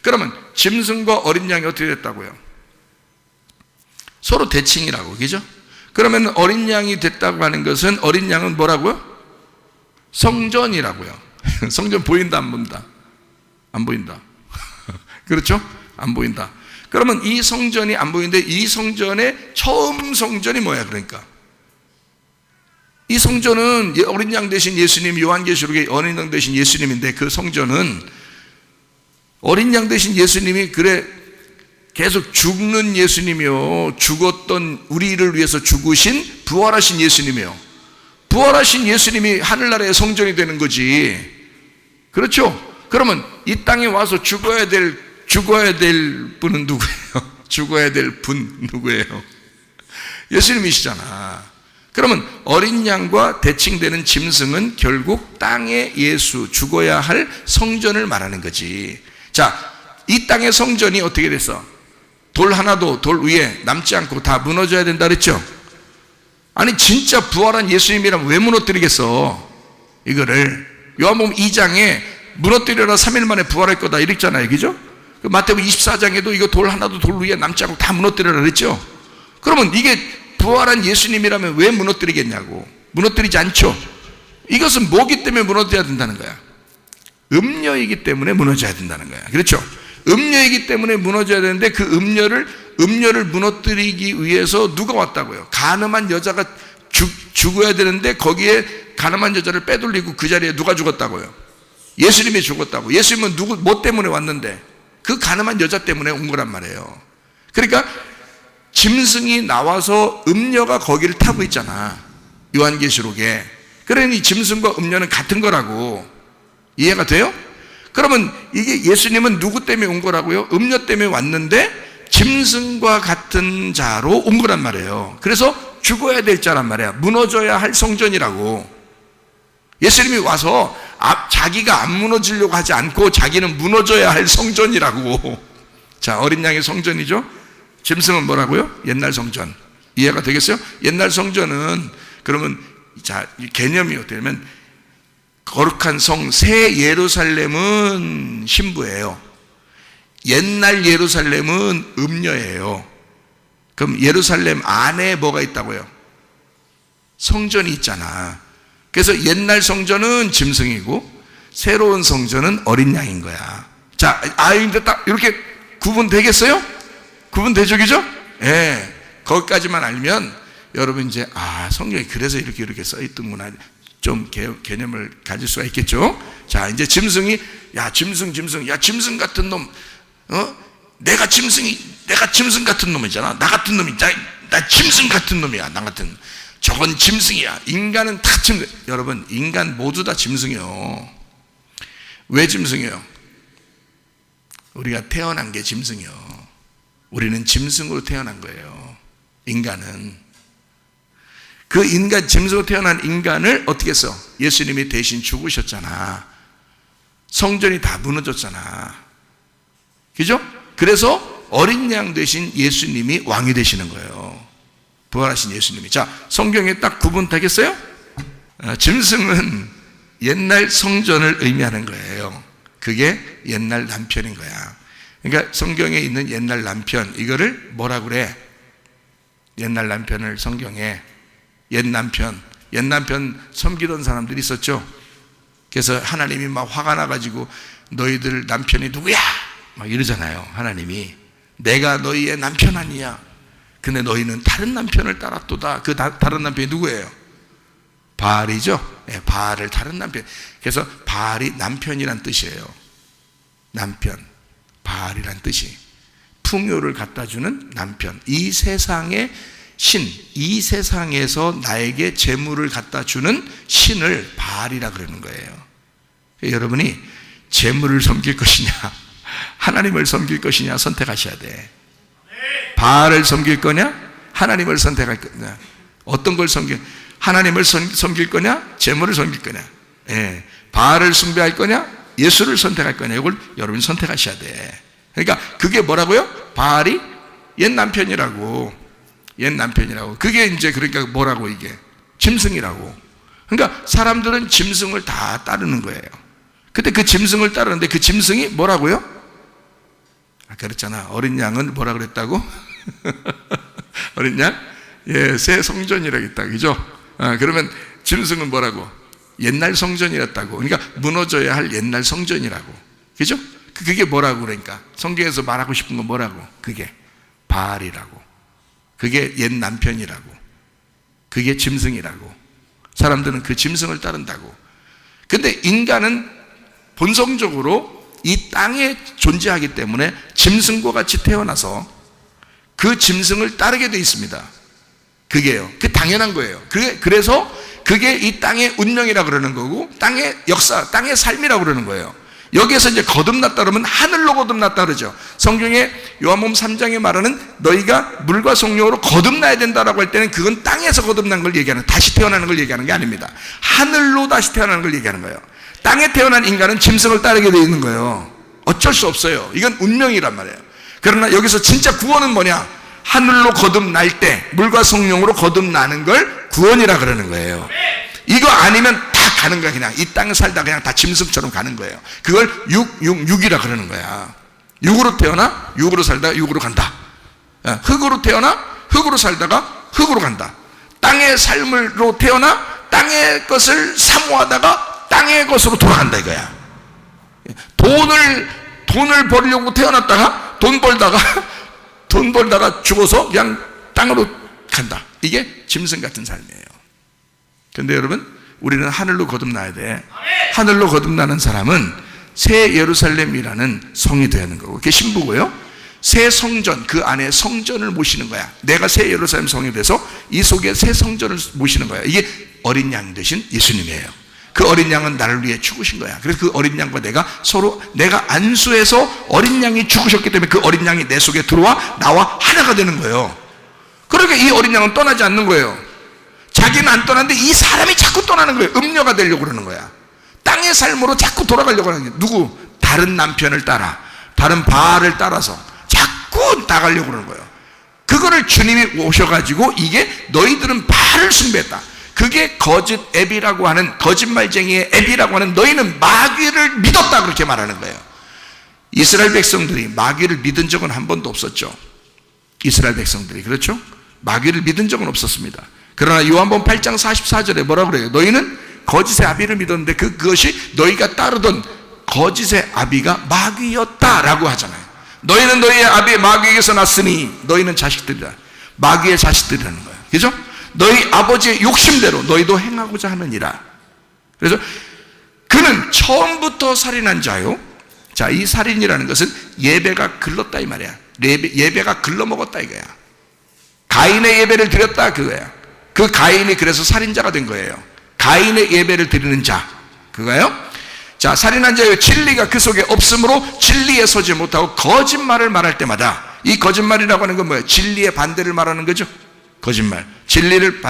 그러면 짐승과 어린 양이 어떻게 됐다고요? 서로 대칭이라고. 그죠? 그러면 어린 양이 됐다고 하는 것은 어린 양은 뭐라고요? 성전이라고요. 성전 보인다 안 보인다? 안 보인다. 그렇죠? 안 보인다. 그러면 이 성전이 안 보이는데 이 성전의 처음 성전이 뭐야? 그러니까 이 성전은 어린 양 대신 예수님, 요한계시록의 어린 양 대신 예수님인데 그 성전은 어린 양 대신 예수님이 그래 계속 죽는 예수님이요, 죽었던 우리를 위해서 죽으신 부활하신 예수님이요, 부활하신 예수님이 하늘나라의 성전이 되는 거지. 그렇죠? 그러면 이 땅에 와서 죽어야 될 분은 누구예요? 죽어야 될 분 누구예요? 예수님이시잖아. 그러면 어린 양과 대칭되는 짐승은 결국 땅의 예수, 죽어야 할 성전을 말하는 거지. 자, 이 땅의 성전이 어떻게 됐어? 돌 하나도 돌 위에 남지 않고 다 무너져야 된다 그랬죠? 아니 진짜 부활한 예수님이라면 왜 무너뜨리겠어? 이거를 요한복음 2장에 무너뜨려라 3일 만에 부활할 거다 이랬잖아요. 그죠? 마태복음 24장에도 이거 돌 하나도 돌 위에 남지 않고 다 무너뜨려라 그랬죠? 그러면 이게 부활한 예수님이라면 왜 무너뜨리겠냐고. 무너뜨리지 않죠. 이것은 뭐기 때문에 무너져야 된다는 거야? 음녀이기 때문에 무너져야 된다는 거야. 그렇죠? 음녀이기 때문에 무너져야 되는데 그 음녀를 무너뜨리기 위해서 누가 왔다고요? 가늠한 여자가 죽어야 되는데 거기에 가늠한 여자를 빼돌리고 그 자리에 누가 죽었다고요? 예수님이 죽었다고. 예수님은 뭐 때문에 왔는데? 그 가늠한 여자 때문에 온 거란 말이에요. 그러니까 짐승이 나와서 음녀가 거기를 타고 있잖아. 요한계시록에. 그러니 짐승과 음녀는 같은 거라고. 이해가 돼요? 그러면 이게 예수님은 누구 때문에 온 거라고요? 음녀 때문에 왔는데 짐승과 같은 자로 온 거란 말이에요. 그래서 죽어야 될 자란 말이야. 무너져야 할 성전이라고. 예수님이 와서 자기가 안 무너지려고 하지 않고 자기는 무너져야 할 성전이라고. 자, 어린 양의 성전이죠. 짐승은 뭐라고요? 옛날 성전. 이해가 되겠어요? 옛날 성전은 그러면 자, 개념이 어떻게 되면 거룩한 성 새 예루살렘은 신부예요. 옛날 예루살렘은 음녀예요. 그럼 예루살렘 안에 뭐가 있다고요? 성전이 있잖아. 그래서 옛날 성전은 짐승이고 새로운 성전은 어린 양인 거야. 자, 이제 딱 이렇게 구분되겠어요? 구분되죠, 그죠? 예. 거기까지만 알면 여러분 이제 성경이 그래서 이렇게 써 있던구나. 좀 개념을 가질 수가 있겠죠. 자, 이제 짐승이 짐승 같은 놈, 내가 짐승이 내가 짐승 같은 놈이잖아. 나 같은 놈이, 나 짐승 같은 놈이야. 나 같은. 저건 짐승이야. 인간은 다 짐승. 여러분, 인간 모두 다 짐승이요. 왜 짐승이요? 우리가 태어난 게 짐승이요. 우리는 짐승으로 태어난 거예요. 인간은. 그 인간, 짐승으로 태어난 인간을 어떻게 했어? 예수님이 대신 죽으셨잖아. 성전이 다 무너졌잖아. 그죠? 그래서 어린 양 대신 예수님이 왕이 되시는 거예요. 부활하신 예수님이. 자, 성경에 딱 구분되겠어요? 짐승은 옛날 성전을 의미하는 거예요. 그게 옛날 남편인 거야. 그러니까 성경에 있는 옛날 남편, 이거를 뭐라 그래? 옛날 남편을 성경에 옛 남편 섬기던 사람들이 있었죠. 그래서 하나님이 막 화가 나가지고 너희들 남편이 누구야? 막 이러잖아요. 하나님이 내가 너희의 남편 아니야. 근데 너희는 다른 남편을 따랐도다. 그 다른 남편이 누구예요? 바알이죠. 네, 바알을 다른 남편. 그래서 바알이 남편이란 뜻이에요. 남편, 바알이란 뜻이 풍요를 갖다 주는 남편. 이 세상의 신, 이 세상에서 나에게 재물을 갖다 주는 신을 바알이라 그러는 거예요. 여러분이 재물을 섬길 것이냐, 하나님을 섬길 것이냐 선택하셔야 돼. 바알을 섬길 거냐, 하나님을 선택할 거냐. 어떤 걸 섬길? 하나님을 섬길 거냐, 재물을 섬길 거냐. 예. 바알을 숭배할 거냐, 예수를 선택할 거냐. 이걸 여러분이 선택하셔야 돼. 그러니까 그게 뭐라고요? 바알이 옛 남편이라고. 옛 남편이라고. 그게 이제 그러니까 뭐라고 이게? 짐승이라고. 그러니까 사람들은 짐승을 다 따르는 거예요. 근데 그 짐승을 따르는데 그 짐승이 뭐라고요? 그랬잖아. 어린 양은 뭐라 그랬다고? 어린 양? 예, 새 성전이라고 했다. 그죠? 그러면 짐승은 뭐라고? 옛날 성전이었다고. 그러니까 무너져야 할 옛날 성전이라고. 그죠? 그게 뭐라고 그러니까? 성경에서 말하고 싶은 건 뭐라고? 그게 바알이라고. 그게 옛 남편이라고. 그게 짐승이라고. 사람들은 그 짐승을 따른다고. 근데 인간은 본성적으로 이 땅에 존재하기 때문에 짐승과 같이 태어나서 그 짐승을 따르게 되어 있습니다. 그게요. 그게 당연한 거예요. 그래서 그게 이 땅의 운명이라 그러는 거고, 땅의 역사, 땅의 삶이라고 그러는 거예요. 여기에서 이제 거듭났다 그러면 하늘로 거듭났다 그러죠. 성경에 요한복음 3장에 말하는 너희가 물과 성령으로 거듭나야 된다라고 할 때는 그건 땅에서 거듭난 걸 얘기하는, 다시 태어나는 걸 얘기하는 게 아닙니다. 하늘로 다시 태어나는 걸 얘기하는 거예요. 땅에 태어난 인간은 짐승을 따르게 되어 있는 거예요. 어쩔 수 없어요. 이건 운명이란 말이에요. 그러나 여기서 진짜 구원은 뭐냐? 하늘로 거듭날 때 물과 성령으로 거듭나는 걸 구원이라 그러는 거예요. 이거 아니면 다 가는 거야. 그냥 이 땅에 살다 그냥 다 짐승처럼 가는 거예요. 그걸 육이라 그러는 거야. 육으로 태어나 육으로 살다가 육으로 간다. 흙으로 태어나 흙으로 살다가 흙으로 간다. 땅의 삶으로 태어나 땅의 것을 사모하다가 땅의 것으로 돌아간다 이거야. 돈을 벌려고 태어났다가 돈 벌다가 죽어서 그냥 땅으로 간다. 이게 짐승 같은 삶이에요. 근데 여러분, 우리는 하늘로 거듭나야 돼. 하늘로 거듭나는 사람은 새 예루살렘이라는 성이 되는 거고, 그게 신부고요. 새 성전, 그 안에 성전을 모시는 거야. 내가 새 예루살렘 성이 돼서 이 속에 새 성전을 모시는 거야. 이게 어린 양 되신 예수님이에요. 그 어린 양은 나를 위해 죽으신 거야. 그래서 그 어린 양과 내가 서로, 내가 안수해서 어린 양이 죽으셨기 때문에 그 어린 양이 내 속에 들어와 나와 하나가 되는 거예요. 그러니까 이 어린 양은 떠나지 않는 거예요. 자기는 안 떠났는데 이 사람이 자꾸 떠나는 거예요. 음녀가 되려고 그러는 거야. 땅의 삶으로 자꾸 돌아가려고 하는 거예요. 누구? 다른 남편을 따라, 다른 바알을 따라서 자꾸 나가려고 그러는 거예요. 그거를 주님이 오셔가지고 이게 너희들은 바알을 숭배했다. 그게 거짓 앱이라고 하는, 거짓말쟁이의 앱이라고 하는, 너희는 마귀를 믿었다 그렇게 말하는 거예요. 이스라엘 백성들이 마귀를 믿은 적은 한 번도 없었죠. 이스라엘 백성들이, 그렇죠? 마귀를 믿은 적은 없었습니다. 그러나 요한복음 8장 44절에 뭐라고 그래요? 너희는 거짓의 아비를 믿었는데 그것이 너희가 따르던 거짓의 아비가 마귀였다라고 하잖아요. 너희는 너희의 아비 마귀에게서 났으니 너희는 자식들이다. 마귀의 자식들이라는 거예요. 그죠? 너희 아버지의 욕심대로 너희도 행하고자 하느니라. 그래서 그는 처음부터 살인한 자요. 자, 이 살인이라는 것은 예배가 글렀다 이 말이야. 예배가 글러먹었다 이거야. 가인의 예배를 드렸다 그거야. 그 가인이 그래서 살인자가 된 거예요. 가인의 예배를 드리는 자 그거예요. 자, 살인한 자의 진리가 그 속에 없으므로 진리에 서지 못하고 거짓말을 말할 때마다, 이 거짓말이라고 하는 건 뭐예요? 진리의 반대를 말하는 거죠. 거짓말. 진리의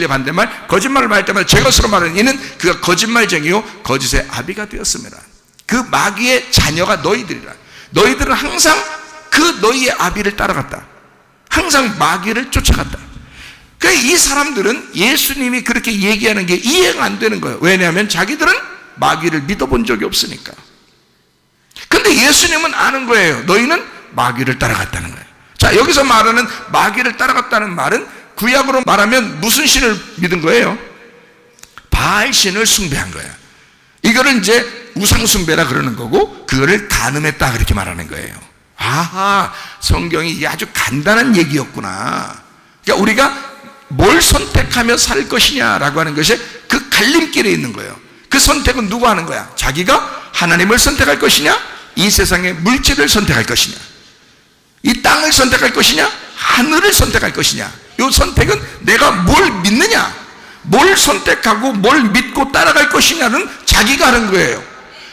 반대말, 거짓말을 말할 때마다 제 것으로 말하는 이는 그가 거짓말쟁이요 거짓의 아비가 되었습니다. 그 마귀의 자녀가 너희들이라. 너희들은 항상 그 너희의 아비를 따라갔다. 항상 마귀를 쫓아갔다. 그러니까 이 사람들은 예수님이 그렇게 얘기하는 게 이해가 안 되는 거예요. 왜냐하면 자기들은 마귀를 믿어본 적이 없으니까. 근데 예수님은 아는 거예요. 너희는 마귀를 따라갔다는 거예요. 자, 여기서 말하는 마귀를 따라갔다는 말은 구약으로 말하면 무슨 신을 믿은 거예요? 바알 신을 숭배한 거예요. 이거를 이제 우상숭배라 그러는 거고, 그거를 간음했다 그렇게 말하는 거예요. 아하, 성경이 이게 아주 간단한 얘기였구나. 그러니까 우리가 뭘 선택하며 살 것이냐라고 하는 것이 그 갈림길에 있는 거예요. 그 선택은 누가 하는 거야? 자기가 하나님을 선택할 것이냐? 이 세상의 물질을 선택할 것이냐? 이 땅을 선택할 것이냐? 하늘을 선택할 것이냐? 이 선택은 내가 뭘 믿느냐? 뭘 선택하고 뭘 믿고 따라갈 것이냐는 자기가 하는 거예요.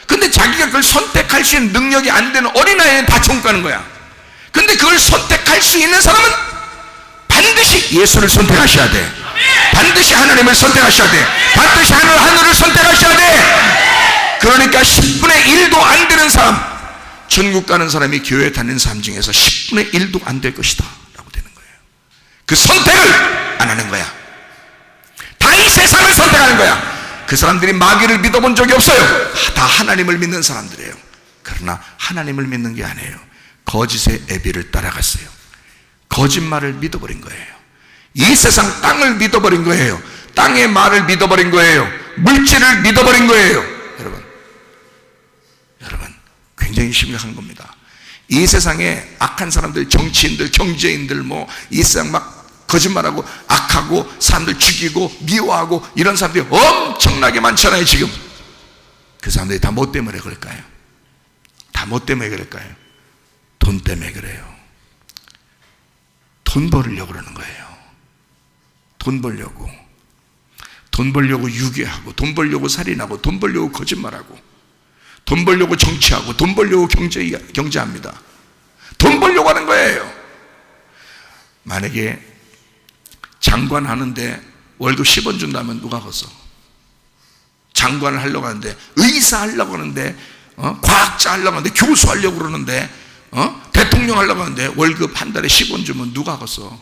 근데 자기가 그걸 선택할 수 있는 능력이 안 되는 어린아이는 다 천국 가는 거야. 근데 그걸 선택할 수 있는 사람은 반드시 예수를 선택하셔야 돼. 반드시 하나님을 선택하셔야 돼. 반드시 하늘을 선택하셔야 돼. 그러니까 10분의 1도 안 되는 사람, 천국 가는 사람이 교회 다니는 사람 중에서 10분의 1도 안 될 것이다 라고 되는 거예요. 그 선택을 안 하는 거야. 다 이 세상을 선택하는 거야. 그 사람들이 마귀를 믿어본 적이 없어요. 다 하나님을 믿는 사람들이에요. 그러나 하나님을 믿는 게 아니에요. 거짓의 애비를 따라갔어요. 거짓말을 믿어버린 거예요. 이 세상 땅을 믿어버린 거예요. 땅의 말을 믿어버린 거예요. 물질을 믿어버린 거예요. 여러분 굉장히 심각한 겁니다. 이 세상에 악한 사람들, 정치인들, 경제인들, 이 세상 막 거짓말하고 악하고 사람들 죽이고 미워하고 이런 사람들이 엄청나게 많잖아요. 지금 그 사람들이 다 뭐 때문에 그럴까요? 다 뭐 때문에 그럴까요? 돈 때문에 그래요. 돈 벌려고 그러는 거예요. 돈 벌려고 유괴하고, 돈 벌려고 살인하고, 돈 벌려고 거짓말하고, 돈 벌려고 정치하고, 돈 벌려고 경제합니다. 돈 벌려고 하는 거예요. 만약에 장관 하는데 월급 10원 준다면 누가 걷어? 장관을 하려고 하는데, 의사 하려고 하는데, 과학자 하려고 하는데, 교수 하려고 그러는데, 대통령 하려고 하는데 월급 한 달에 10원 주면 누가 걷어?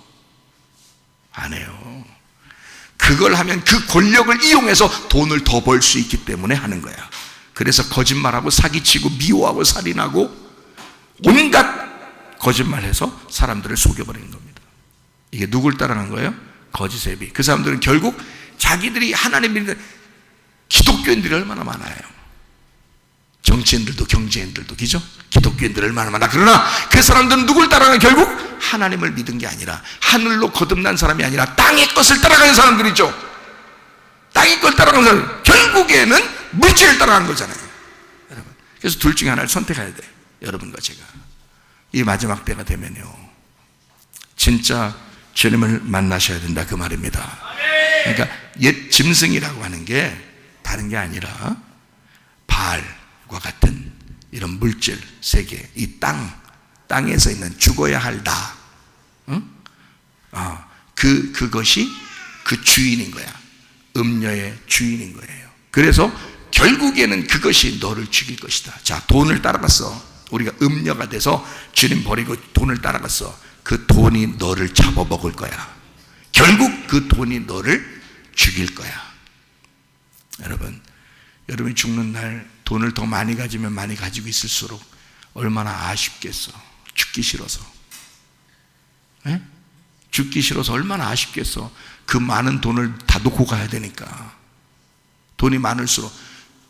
안 해요. 그걸 하면 그 권력을 이용해서 돈을 더 벌 수 있기 때문에 하는 거야. 그래서 거짓말하고 사기치고 미워하고 살인하고 온갖 거짓말해서 사람들을 속여버리는 겁니다. 이게 누굴 따라간 거예요? 거짓의 비. 그 사람들은 결국 자기들이 하나님 믿는 기독교인들이 얼마나 많아요. 정치인들도 경제인들도 그죠? 기독교인들 얼마나 많아. 그러나 그 사람들은 누굴 따라가는, 결국 하나님을 믿은 게 아니라, 하늘로 거듭난 사람이 아니라 땅의 것을 따라가는 사람들이죠. 땅의 걸 따라가는 사람, 결국에는 물질을 따라가는 거잖아요. 여러분, 그래서 둘 중에 하나를 선택해야 돼. 여러분과 제가 이 마지막 때가 되면요, 진짜 주님을 만나셔야 된다 그 말입니다. 그러니까 옛 짐승이라고 하는 게 다른 게 아니라 바알과 같은 이런 물질 세계, 이 땅에서 있는 죽어야 할 나, 그것이 그 주인인 거야. 음녀의 주인인 거예요. 그래서 결국에는 그것이 너를 죽일 것이다. 자, 돈을 따라갔어. 우리가 음녀가 돼서 주님 버리고 돈을 따라갔어. 그 돈이 너를 잡아먹을 거야. 결국 그 돈이 너를 죽일 거야. 여러분이 죽는 날 돈을 더 많이 가지면 많이 가지고 있을수록 얼마나 아쉽겠어. 죽기 싫어서. 에? 죽기 싫어서 얼마나 아쉽겠어. 그 많은 돈을 다 놓고 가야 되니까. 돈이 많을수록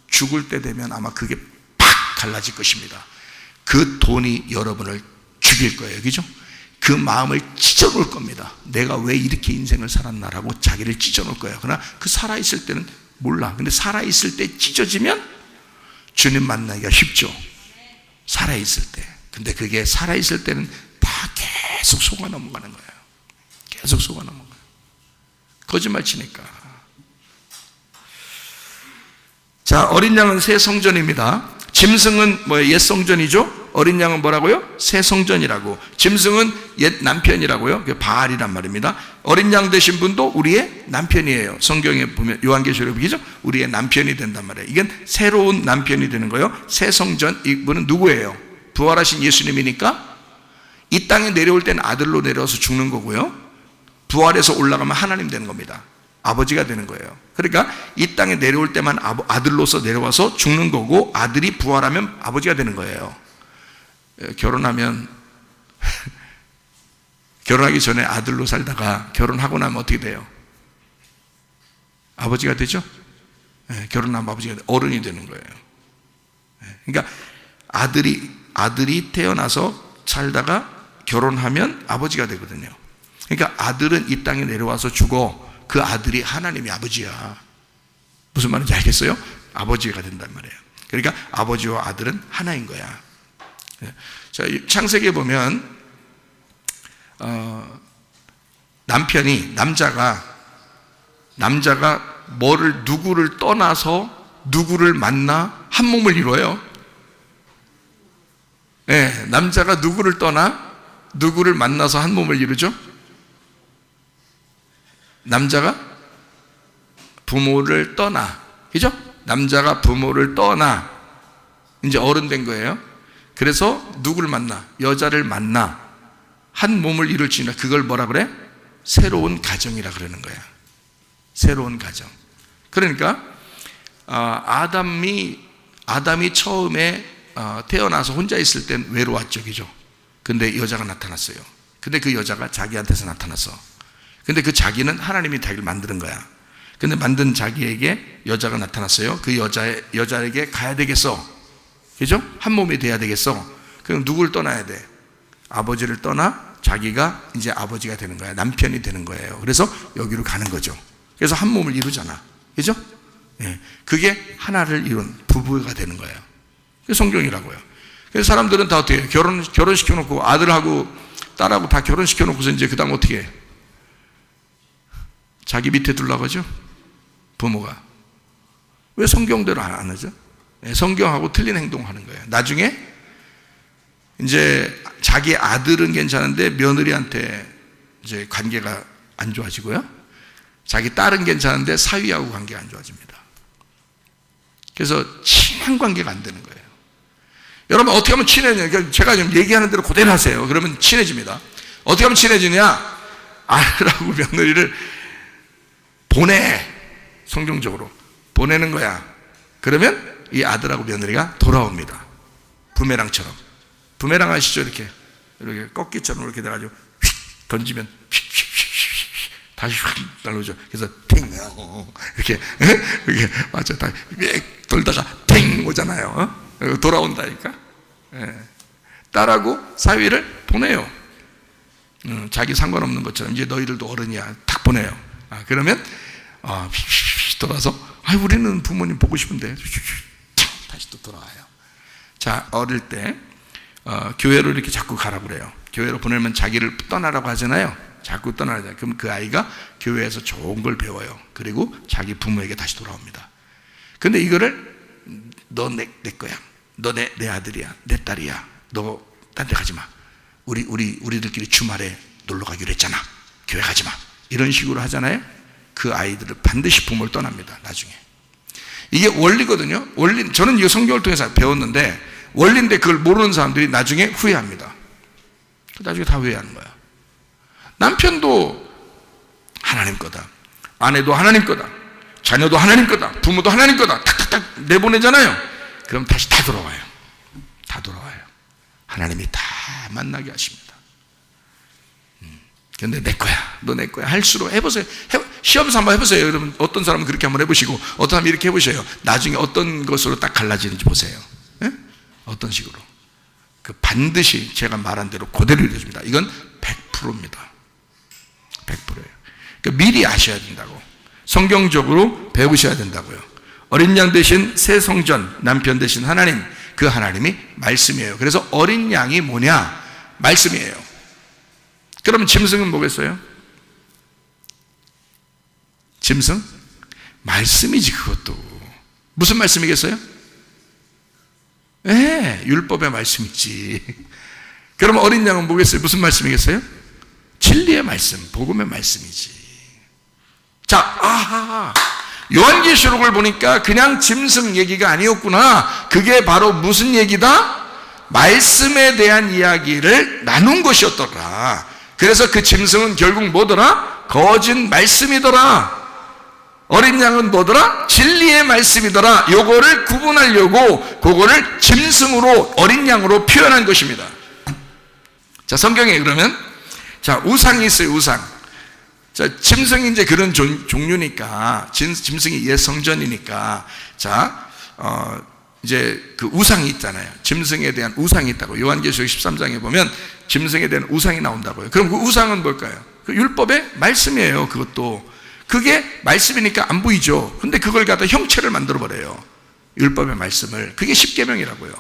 죽을 때 되면 아마 그게 팍 갈라질 것입니다. 그 돈이 여러분을 죽일 거예요. 그죠? 그 마음을 찢어놓을 겁니다. 내가 왜 이렇게 인생을 살았나라고 자기를 찢어놓을 거예요. 그러나 그 살아있을 때는 몰라. 근데 살아있을 때 찢어지면 주님 만나기가 쉽죠. 살아있을 때. 근데 그게 살아있을 때는 다 계속 속아 넘어가는 거예요. 계속 속아 넘어가요. 거짓말 치니까. 자, 어린 양은 새 성전입니다. 짐승은 옛 성전이죠. 어린 양은 뭐라고요? 새 성전이라고. 짐승은 옛 남편이라고요. 그게 바알이란 말입니다. 어린 양 되신 분도 우리의 남편이에요. 성경에 보면 요한계시록에 보기죠. 우리의 남편이 된단 말이에요. 이건 새로운 남편이 되는 거예요. 새 성전, 이분은 누구예요? 부활하신 예수님이니까 이 땅에 내려올 때는 아들로 내려와서 죽는 거고요. 부활해서 올라가면 하나님 되는 겁니다. 아버지가 되는 거예요. 그러니까 이 땅에 내려올 때만 아들로서 내려와서 죽는 거고, 아들이 부활하면 아버지가 되는 거예요. 결혼하면 결혼하기 전에 아들로 살다가 결혼하고 나면 어떻게 돼요? 아버지가 되죠? 결혼하면 아버지가 어른이 되는 거예요. 그러니까 아들이 태어나서 살다가 결혼하면 아버지가 되거든요. 그러니까 아들은 이 땅에 내려와서 죽어. 그 아들이 하나님의 아버지야. 무슨 말인지 알겠어요? 아버지가 된단 말이에요. 그러니까 아버지와 아들은 하나인 거야. 자, 창세기에 보면 남자가 누구를 떠나서 누구를 만나 한 몸을 이루어요. 네, 남자가 누구를 떠나 누구를 만나서 한 몸을 이루죠. 남자가 부모를 떠나, 그죠? 남자가 부모를 떠나 이제 어른 된 거예요. 그래서 누구를 만나? 여자를 만나 한 몸을 이룰 수 있는, 그걸 뭐라 그래? 새로운 가정이라 그러는 거야. 새로운 가정. 그러니까 아담이 처음에 태어나서 혼자 있을 땐 외로웠죠, 그죠? 근데 여자가 나타났어요. 근데 그 여자가 자기한테서 나타났어. 근데 그 자기는 하나님이 자기를 만드는 거야. 근데 만든 자기에게 여자가 나타났어요. 그 여자에게 가야 되겠어. 그죠? 한 몸이 돼야 되겠어. 그럼 누굴 떠나야 돼? 아버지를 떠나 자기가 이제 아버지가 되는 거야. 남편이 되는 거예요. 그래서 여기로 가는 거죠. 그래서 한 몸을 이루잖아. 그죠? 네. 그게 하나를 이룬 부부가 되는 거예요. 그게 성경이라고요. 그래서 사람들은 다 어떻게 해요? 결혼시켜놓고 아들하고 딸하고 다 결혼시켜놓고서 이제 그 다음 어떻게 해? 자기 밑에 두려고 하죠? 부모가. 왜 성경대로 안 하죠? 성경하고 틀린 행동하는 거예요. 나중에 이제 자기 아들은 괜찮은데 며느리한테 이제 관계가 안 좋아지고요. 자기 딸은 괜찮은데 사위하고 관계가 안 좋아집니다. 그래서 친한 관계가 안 되는 거예요. 여러분 어떻게 하면 친해지냐? 그러니까 제가 지금 얘기하는 대로 그대로 하세요. 그러면 친해집니다. 어떻게 하면 친해지냐? 아들하고 며느리를 보내. 성경적으로 보내는 거야. 그러면 이 아들하고 며느리가 돌아옵니다. 부메랑처럼. 부메랑 아시죠? 이렇게 꺾기처럼 이렇게 돼가지고 휙 던지면 휙 다시 휙 날라오죠. 그래서 탱 이렇게 맞죠? 다 돌다가 탱 오잖아요. 돌아온다니까. 딸하고 사위를 보내요. 자기 상관없는 것처럼 이제 너희들도 어른이야. 탁 보내요. 그러면 돌아서 우리는 부모님 보고 싶은데 다시 또 돌아와요. 자, 어릴 때 교회로 이렇게 자꾸 가라고 그래요. 교회로 보내면 자기를 떠나라고 하잖아요. 자꾸 떠나야. 그럼 그 아이가 교회에서 좋은 걸 배워요. 그리고 자기 부모에게 다시 돌아옵니다. 근데 이거를 너 내 거야. 너 내 아들이야. 내 딸이야. 너 딴 데 가지 마. 우리들끼리 주말에 놀러 가기로 했잖아. 교회 가지 마. 이런 식으로 하잖아요. 그 아이들을 반드시 부모를 떠납니다. 나중에. 이게 원리거든요. 원리. 저는 이 성경을 통해서 배웠는데 원리인데 그걸 모르는 사람들이 나중에 후회합니다. 나중에 다 후회하는 거야. 남편도 하나님 거다. 아내도 하나님 거다. 자녀도 하나님 거다. 부모도 하나님 거다. 탁탁탁 내보내잖아요. 그럼 다시 다 돌아와요. 다 돌아와요. 하나님이 다 만나게 하십니다. 근데 내 거야, 너 내 거야 할수록 해보세요. 시험서 한번 해보세요. 여러분 어떤 사람은 그렇게 한번 해보시고 어떤 사람은 이렇게 해보셔요. 나중에 어떤 것으로 딱 갈라지는지 보세요. 네? 어떤 식으로. 그 반드시 제가 말한 대로 그대로 이루어집니다. 이건 100%입니다. 100%예요. 그러니까 미리 아셔야 된다고. 성경적으로 배우셔야 된다고요. 어린 양 대신 새 성전, 남편 대신 하나님, 그 하나님이 말씀이에요. 그래서 어린 양이 뭐냐? 말씀이에요. 그러면 짐승은 뭐겠어요? 짐승? 말씀이지. 그것도 무슨 말씀이겠어요? 율법의 말씀이지. 그러면 어린 양은 뭐겠어요? 무슨 말씀이겠어요? 진리의 말씀, 복음의 말씀이지. 자, 요한계시록을 보니까 그냥 짐승 얘기가 아니었구나. 그게 바로 무슨 얘기다? 말씀에 대한 이야기를 나눈 것이었더라. 그래서 그 짐승은 결국 뭐더라? 거짓 말씀이더라. 어린 양은 뭐더라? 진리의 말씀이더라. 요거를 구분하려고 그거를 짐승으로, 어린 양으로 표현한 것입니다. 자, 성경에 그러면 자, 우상이 있어요. 우상. 자, 짐승이 이제 그런 종류니까, 짐승이 옛 성전이니까, 자, 이제 그 우상이 있잖아요. 짐승에 대한 우상이 있다고. 요한계시록 13장에 보면 짐승에 대한 우상이 나온다고요. 그럼 그 우상은 뭘까요? 그 율법의 말씀이에요. 그것도. 그게 말씀이니까 안 보이죠. 근데 그걸 갖다 형체를 만들어버려요. 율법의 말씀을. 그게 십계명이라고요.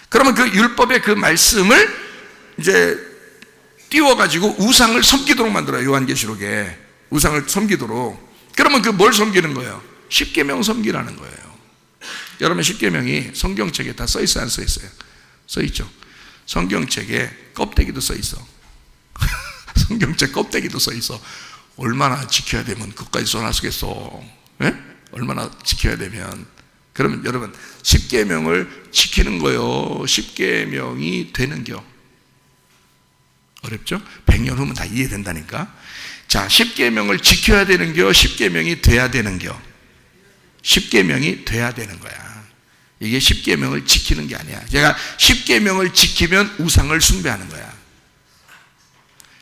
그러면 그 율법의 그 말씀을 이제 띄워가지고 우상을 섬기도록 만들어요. 요한계시록에. 우상을 섬기도록. 그러면 그 뭘 섬기는 거예요? 십계명 섬기라는 거예요. 여러분, 십계명이 성경책에 다 써있어요? 안 써있어요? 써있죠. 성경책에 껍데기도 써있어. 성경책 껍데기도 써있어. 얼마나 지켜야 되면 그것까지 써놨겠어. 얼마나 지켜야 되면. 그러면 여러분, 십계명을 지키는 거요, 십계명이 되는겨. 어렵죠? 100년 후면 다 이해된다니까. 자, 십계명을 지켜야 되는겨, 십계명이 돼야 되는겨. 십계명이 돼야 되는 거야. 이게 십계명을 지키는 게 아니야. 제가 십계명을 지키면 우상을 숭배하는 거야.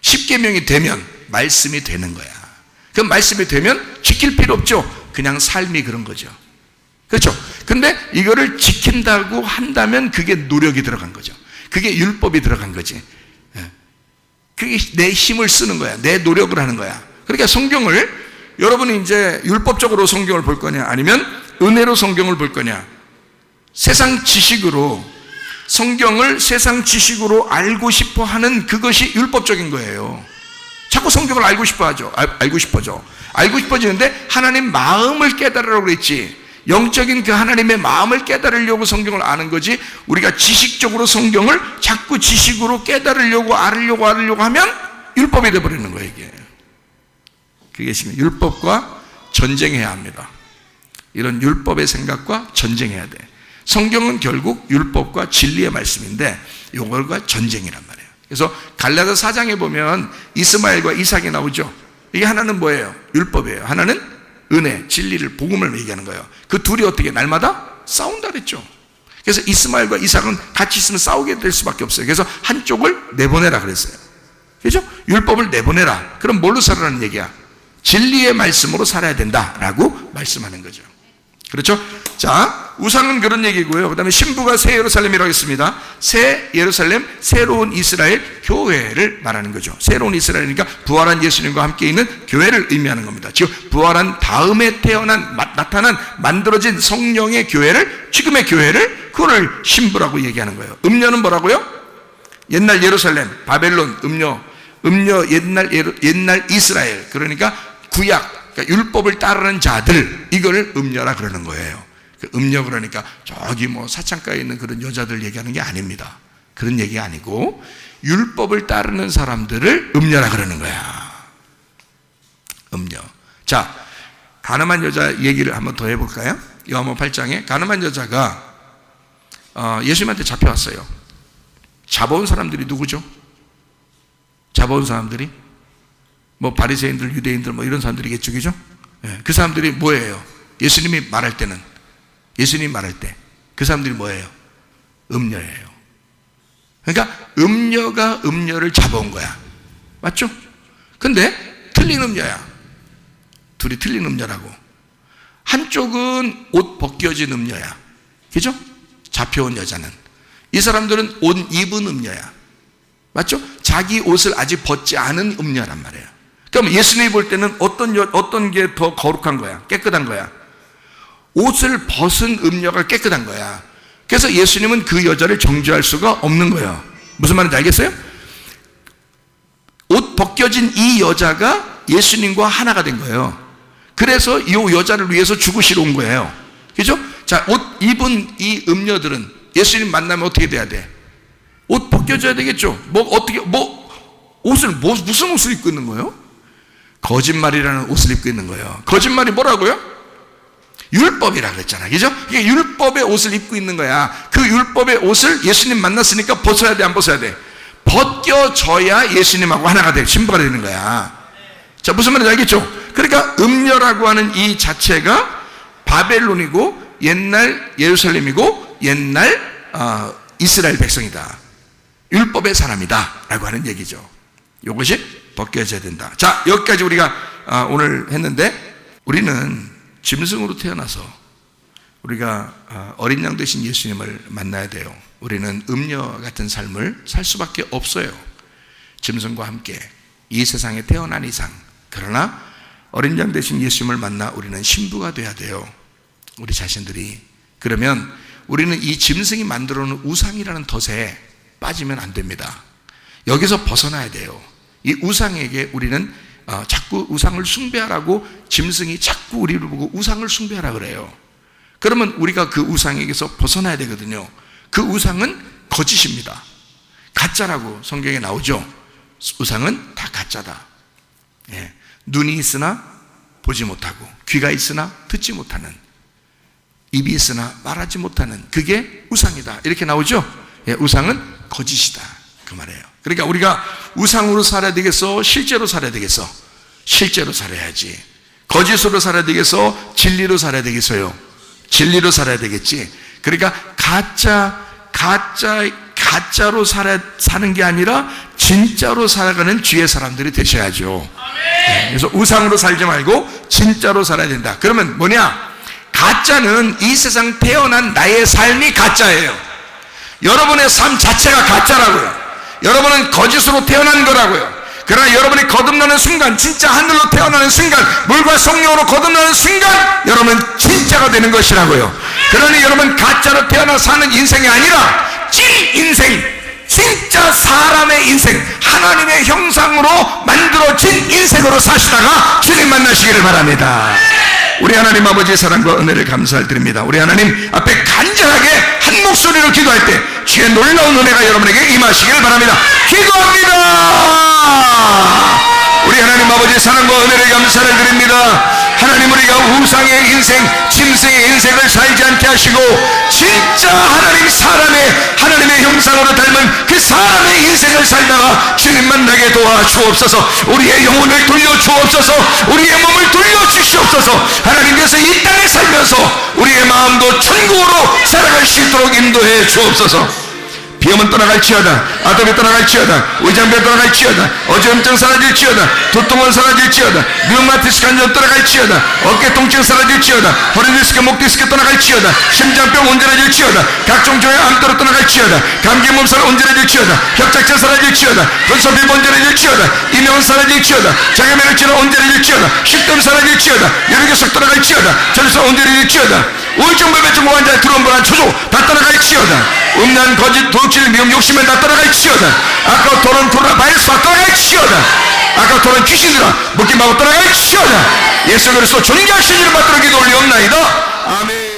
십계명이 되면 말씀이 되는 거야. 그 말씀이 되면 지킬 필요 없죠. 그냥 삶이 그런 거죠. 그렇죠? 근데 이거를 지킨다고 한다면 그게 노력이 들어간 거죠. 그게 율법이 들어간 거지. 그게 내 힘을 쓰는 거야. 내 노력을 하는 거야. 그러니까 성경을, 여러분이 이제 율법적으로 성경을 볼 거냐, 아니면 은혜로 성경을 볼 거냐. 세상 지식으로, 성경을 세상 지식으로 알고 싶어 하는 그것이 율법적인 거예요. 자꾸 성경을 알고 싶어 하죠. 알고 싶어져. 알고 싶어지는데 하나님 마음을 깨달으라고 그랬지. 영적인 그 하나님의 마음을 깨달으려고 성경을 아는 거지, 우리가 지식적으로 성경을 자꾸 지식으로 깨달으려고 알으려고 하면 율법이 되어버리는 거예요. 이게. 그게 율법과 전쟁해야 합니다. 이런 율법의 생각과 전쟁해야 돼. 성경은 결국 율법과 진리의 말씀인데 이걸과 전쟁이란 말이에요. 그래서 갈라디아 4장에 보면 이스마엘과 이삭이 나오죠. 이게 하나는 뭐예요? 율법이에요. 하나는 은혜, 진리를, 복음을 얘기하는 거예요. 그 둘이 어떻게 날마다 싸운다 그랬죠. 그래서 이스마엘과 이삭은 같이 있으면 싸우게 될 수밖에 없어요. 그래서 한쪽을 내보내라 그랬어요. 그렇죠? 율법을 내보내라. 그럼 뭘로 살아라는 얘기야? 진리의 말씀으로 살아야 된다라고 말씀하는 거죠. 그렇죠? 자, 우상은 그런 얘기고요. 그 다음에 신부가 새 예루살렘이라고 했습니다. 새 예루살렘, 새로운 이스라엘 교회를 말하는 거죠. 새로운 이스라엘이니까 부활한 예수님과 함께 있는 교회를 의미하는 겁니다. 즉 부활한 다음에 나타난 만들어진 성령의 교회를, 지금의 교회를, 그거를 신부라고 얘기하는 거예요. 음녀는 뭐라고요? 옛날 예루살렘, 바벨론, 음녀 옛날 이스라엘, 그러니까 구약, 그러니까 율법을 따르는 자들, 이걸 음녀라 그러는 거예요. 음녀 그러니까 저기 뭐 사창가에 있는 그런 여자들 얘기하는 게 아닙니다. 그런 얘기 아니고 율법을 따르는 사람들을 음녀라 그러는 거야. 음녀. 자, 가늠한 여자 얘기를 한번 더 해볼까요? 요한복음 8장에 가늠한 여자가 예수님한테 잡혀왔어요. 잡아온 사람들이 누구죠? 잡아온 사람들이 뭐 바리새인들, 유대인들 뭐 이런 사람들이겠죠, 그죠? 예, 그 사람들이 뭐예요? 예수님이 말할 때 그 사람들이 뭐예요? 음녀예요. 그러니까 음녀가 음녀를 잡아온 거야. 맞죠? 근데 틀린 음녀야. 둘이 틀린 음녀라고. 한쪽은 옷 벗겨진 음녀야. 그죠? 잡혀온 여자는. 이 사람들은 옷 입은 음녀야. 맞죠? 자기 옷을 아직 벗지 않은 음녀란 말이에요. 그럼 예수님이 볼 때는 어떤 게 더 거룩한 거야? 깨끗한 거야? 옷을 벗은 음녀가 깨끗한 거야. 그래서 예수님은 그 여자를 정죄할 수가 없는 거예요. 무슨 말인지 알겠어요? 옷 벗겨진 이 여자가 예수님과 하나가 된 거예요. 그래서 이 여자를 위해서 죽으시러 온 거예요. 그죠? 자, 옷 입은 이 음녀들은 예수님 만나면 어떻게 돼야 돼? 옷 벗겨줘야 되겠죠? 무슨 옷을 입고 있는 거예요? 거짓말이라는 옷을 입고 있는 거예요. 거짓말이 뭐라고요? 율법이라고 했잖아. 그죠? 이게 율법의 옷을 입고 있는 거야. 그 율법의 옷을 예수님 만났으니까 벗어야 돼, 안 벗어야 돼? 벗겨져야 예수님하고 하나가 돼, 신부가 되는 거야. 자, 무슨 말인지 알겠죠? 그러니까 음녀라고 하는 이 자체가 바벨론이고 옛날 예루살렘이고 옛날 이스라엘 백성이다. 율법의 사람이다 라고 하는 얘기죠. 이것이 벗겨져야 된다. 자, 여기까지 우리가 오늘 했는데, 우리는 짐승으로 태어나서 우리가 어린 양 되신 예수님을 만나야 돼요. 우리는 음녀 같은 삶을 살 수밖에 없어요. 짐승과 함께 이 세상에 태어난 이상. 그러나 어린 양 되신 예수님을 만나 우리는 신부가 돼야 돼요. 우리 자신들이. 그러면 우리는 이 짐승이 만들어 놓은 우상이라는 덫에 빠지면 안 됩니다. 여기서 벗어나야 돼요. 이 우상에게 우리는 자꾸 우상을 숭배하라고, 짐승이 자꾸 우리를 보고 우상을 숭배하라 그래요. 그러면 우리가 그 우상에게서 벗어나야 되거든요. 그 우상은 거짓입니다. 가짜라고 성경에 나오죠. 우상은 다 가짜다. 예. 눈이 있으나 보지 못하고, 귀가 있으나 듣지 못하는, 입이 있으나 말하지 못하는, 그게 우상이다, 이렇게 나오죠. 예, 우상은 거짓이다, 그 말이에요. 그러니까 우리가 우상으로 살아야 되겠어? 실제로 살아야 되겠어? 실제로 살아야지. 거짓으로 살아야 되겠어? 진리로 살아야 되겠어요? 진리로 살아야 되겠지. 그러니까 가짜로 사는 게 아니라 진짜로 살아가는 주의 사람들이 되셔야죠. 네, 그래서 우상으로 살지 말고 진짜로 살아야 된다. 그러면 뭐냐? 가짜는 이 세상 태어난 나의 삶이 가짜예요. 여러분의 삶 자체가 가짜라고요. 여러분은 거짓으로 태어난 거라고요. 그러나 여러분이 거듭나는 순간, 진짜 하늘로 태어나는 순간, 물과 성령으로 거듭나는 순간 여러분은 진짜가 되는 것이라고요. 그러니 여러분 가짜로 태어나 사는 인생이 아니라 찐 인생, 진짜 사람의 인생, 하나님의 형상으로 만들어진 인생으로 사시다가 주님 만나시기를 바랍니다. 우리 하나님 아버지의 사랑과 은혜를 감사드립니다. 우리 하나님 앞에 간절하게 한 목소리로 기도할 때 주의 놀라운 은혜가 여러분에게 임하시기를 바랍니다. 기도합니다. 우리 하나님 아버지의 사랑과 은혜를 감사를 드립니다. 하나님, 우리가 우상의 인생, 짐승의 인생을 살지 않게 하시고 진짜 하나님의 형상으로 닮은 그 사람의 인생을 살다가 주님 만나게 도와주옵소서. 우리의 영혼을 돌려주옵소서. 우리의 몸을 돌려주시옵소서. 하나님께서 이 땅에 살면서 우리의 마음도 천국으로 살아갈 수 있도록 인도해 주옵소서. 비염은 떠나갈지어다, 아토피 떠나갈지어다, 의장병 떠나갈지어다, 어지럼증 사라질지어다, 두통은 사라질지어다, 류마티스 간염 떠나갈지어다, 어깨 통증 사라질지어다, 허리디스크, 목디스크 떠나갈지어다, 심장병 온전해질지어다, 각종 종의 암도로 떠나갈지어다, 감기 몸살 온전해질지어다, 협착증 사라질지어다, 분소비 온전해질지어다, 이명은 사라질지어다, 장애면역질환 온전해질지어다, 식도염 사라질지어다, 혈액교석 떠나갈지어다, 전립선 온전해질지어다, 우울증, 불면증 환자, 드럼보란 초조 다 떠나갈지어다, 음란, 거짓, 도둑질, 미움, 욕심을 다 떠나갈지어다, 아까 토론, 코로나 바이러스 다 떠나갈지어다, 아까 토론 귀신들아 묶임하고 떠나갈지어다. 예수 그리스도 존귀하신 이름 받들어 기도 올리옵나이다. 아멘.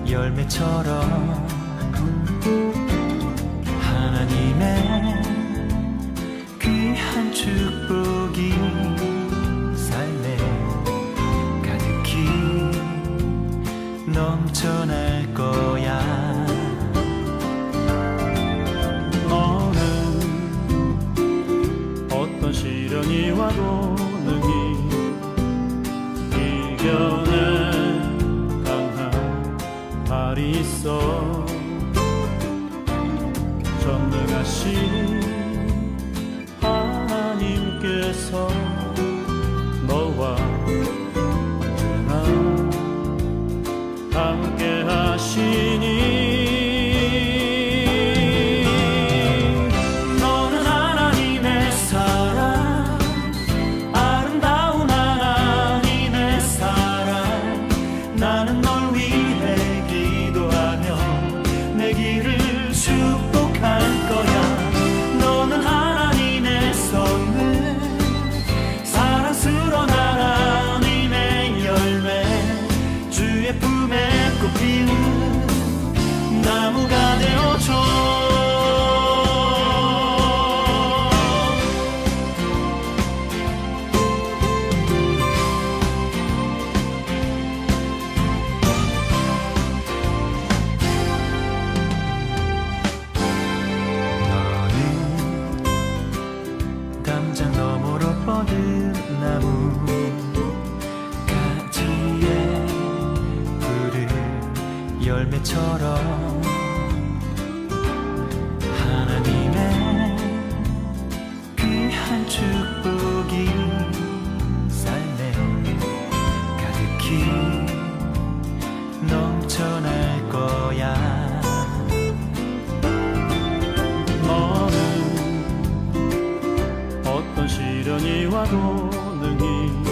열매처럼 하나님의 귀한 축복이 삶에 가득히 넘쳐날 거야. 너는 어떤 시련이 와도 능히 이겨내 발이 있어. 전능하신 하나님께서 노래처럼 하나님의 귀한 축복이 삶에 가득히 넘쳐날 거야. 너는 어떤 시련이 와도 능히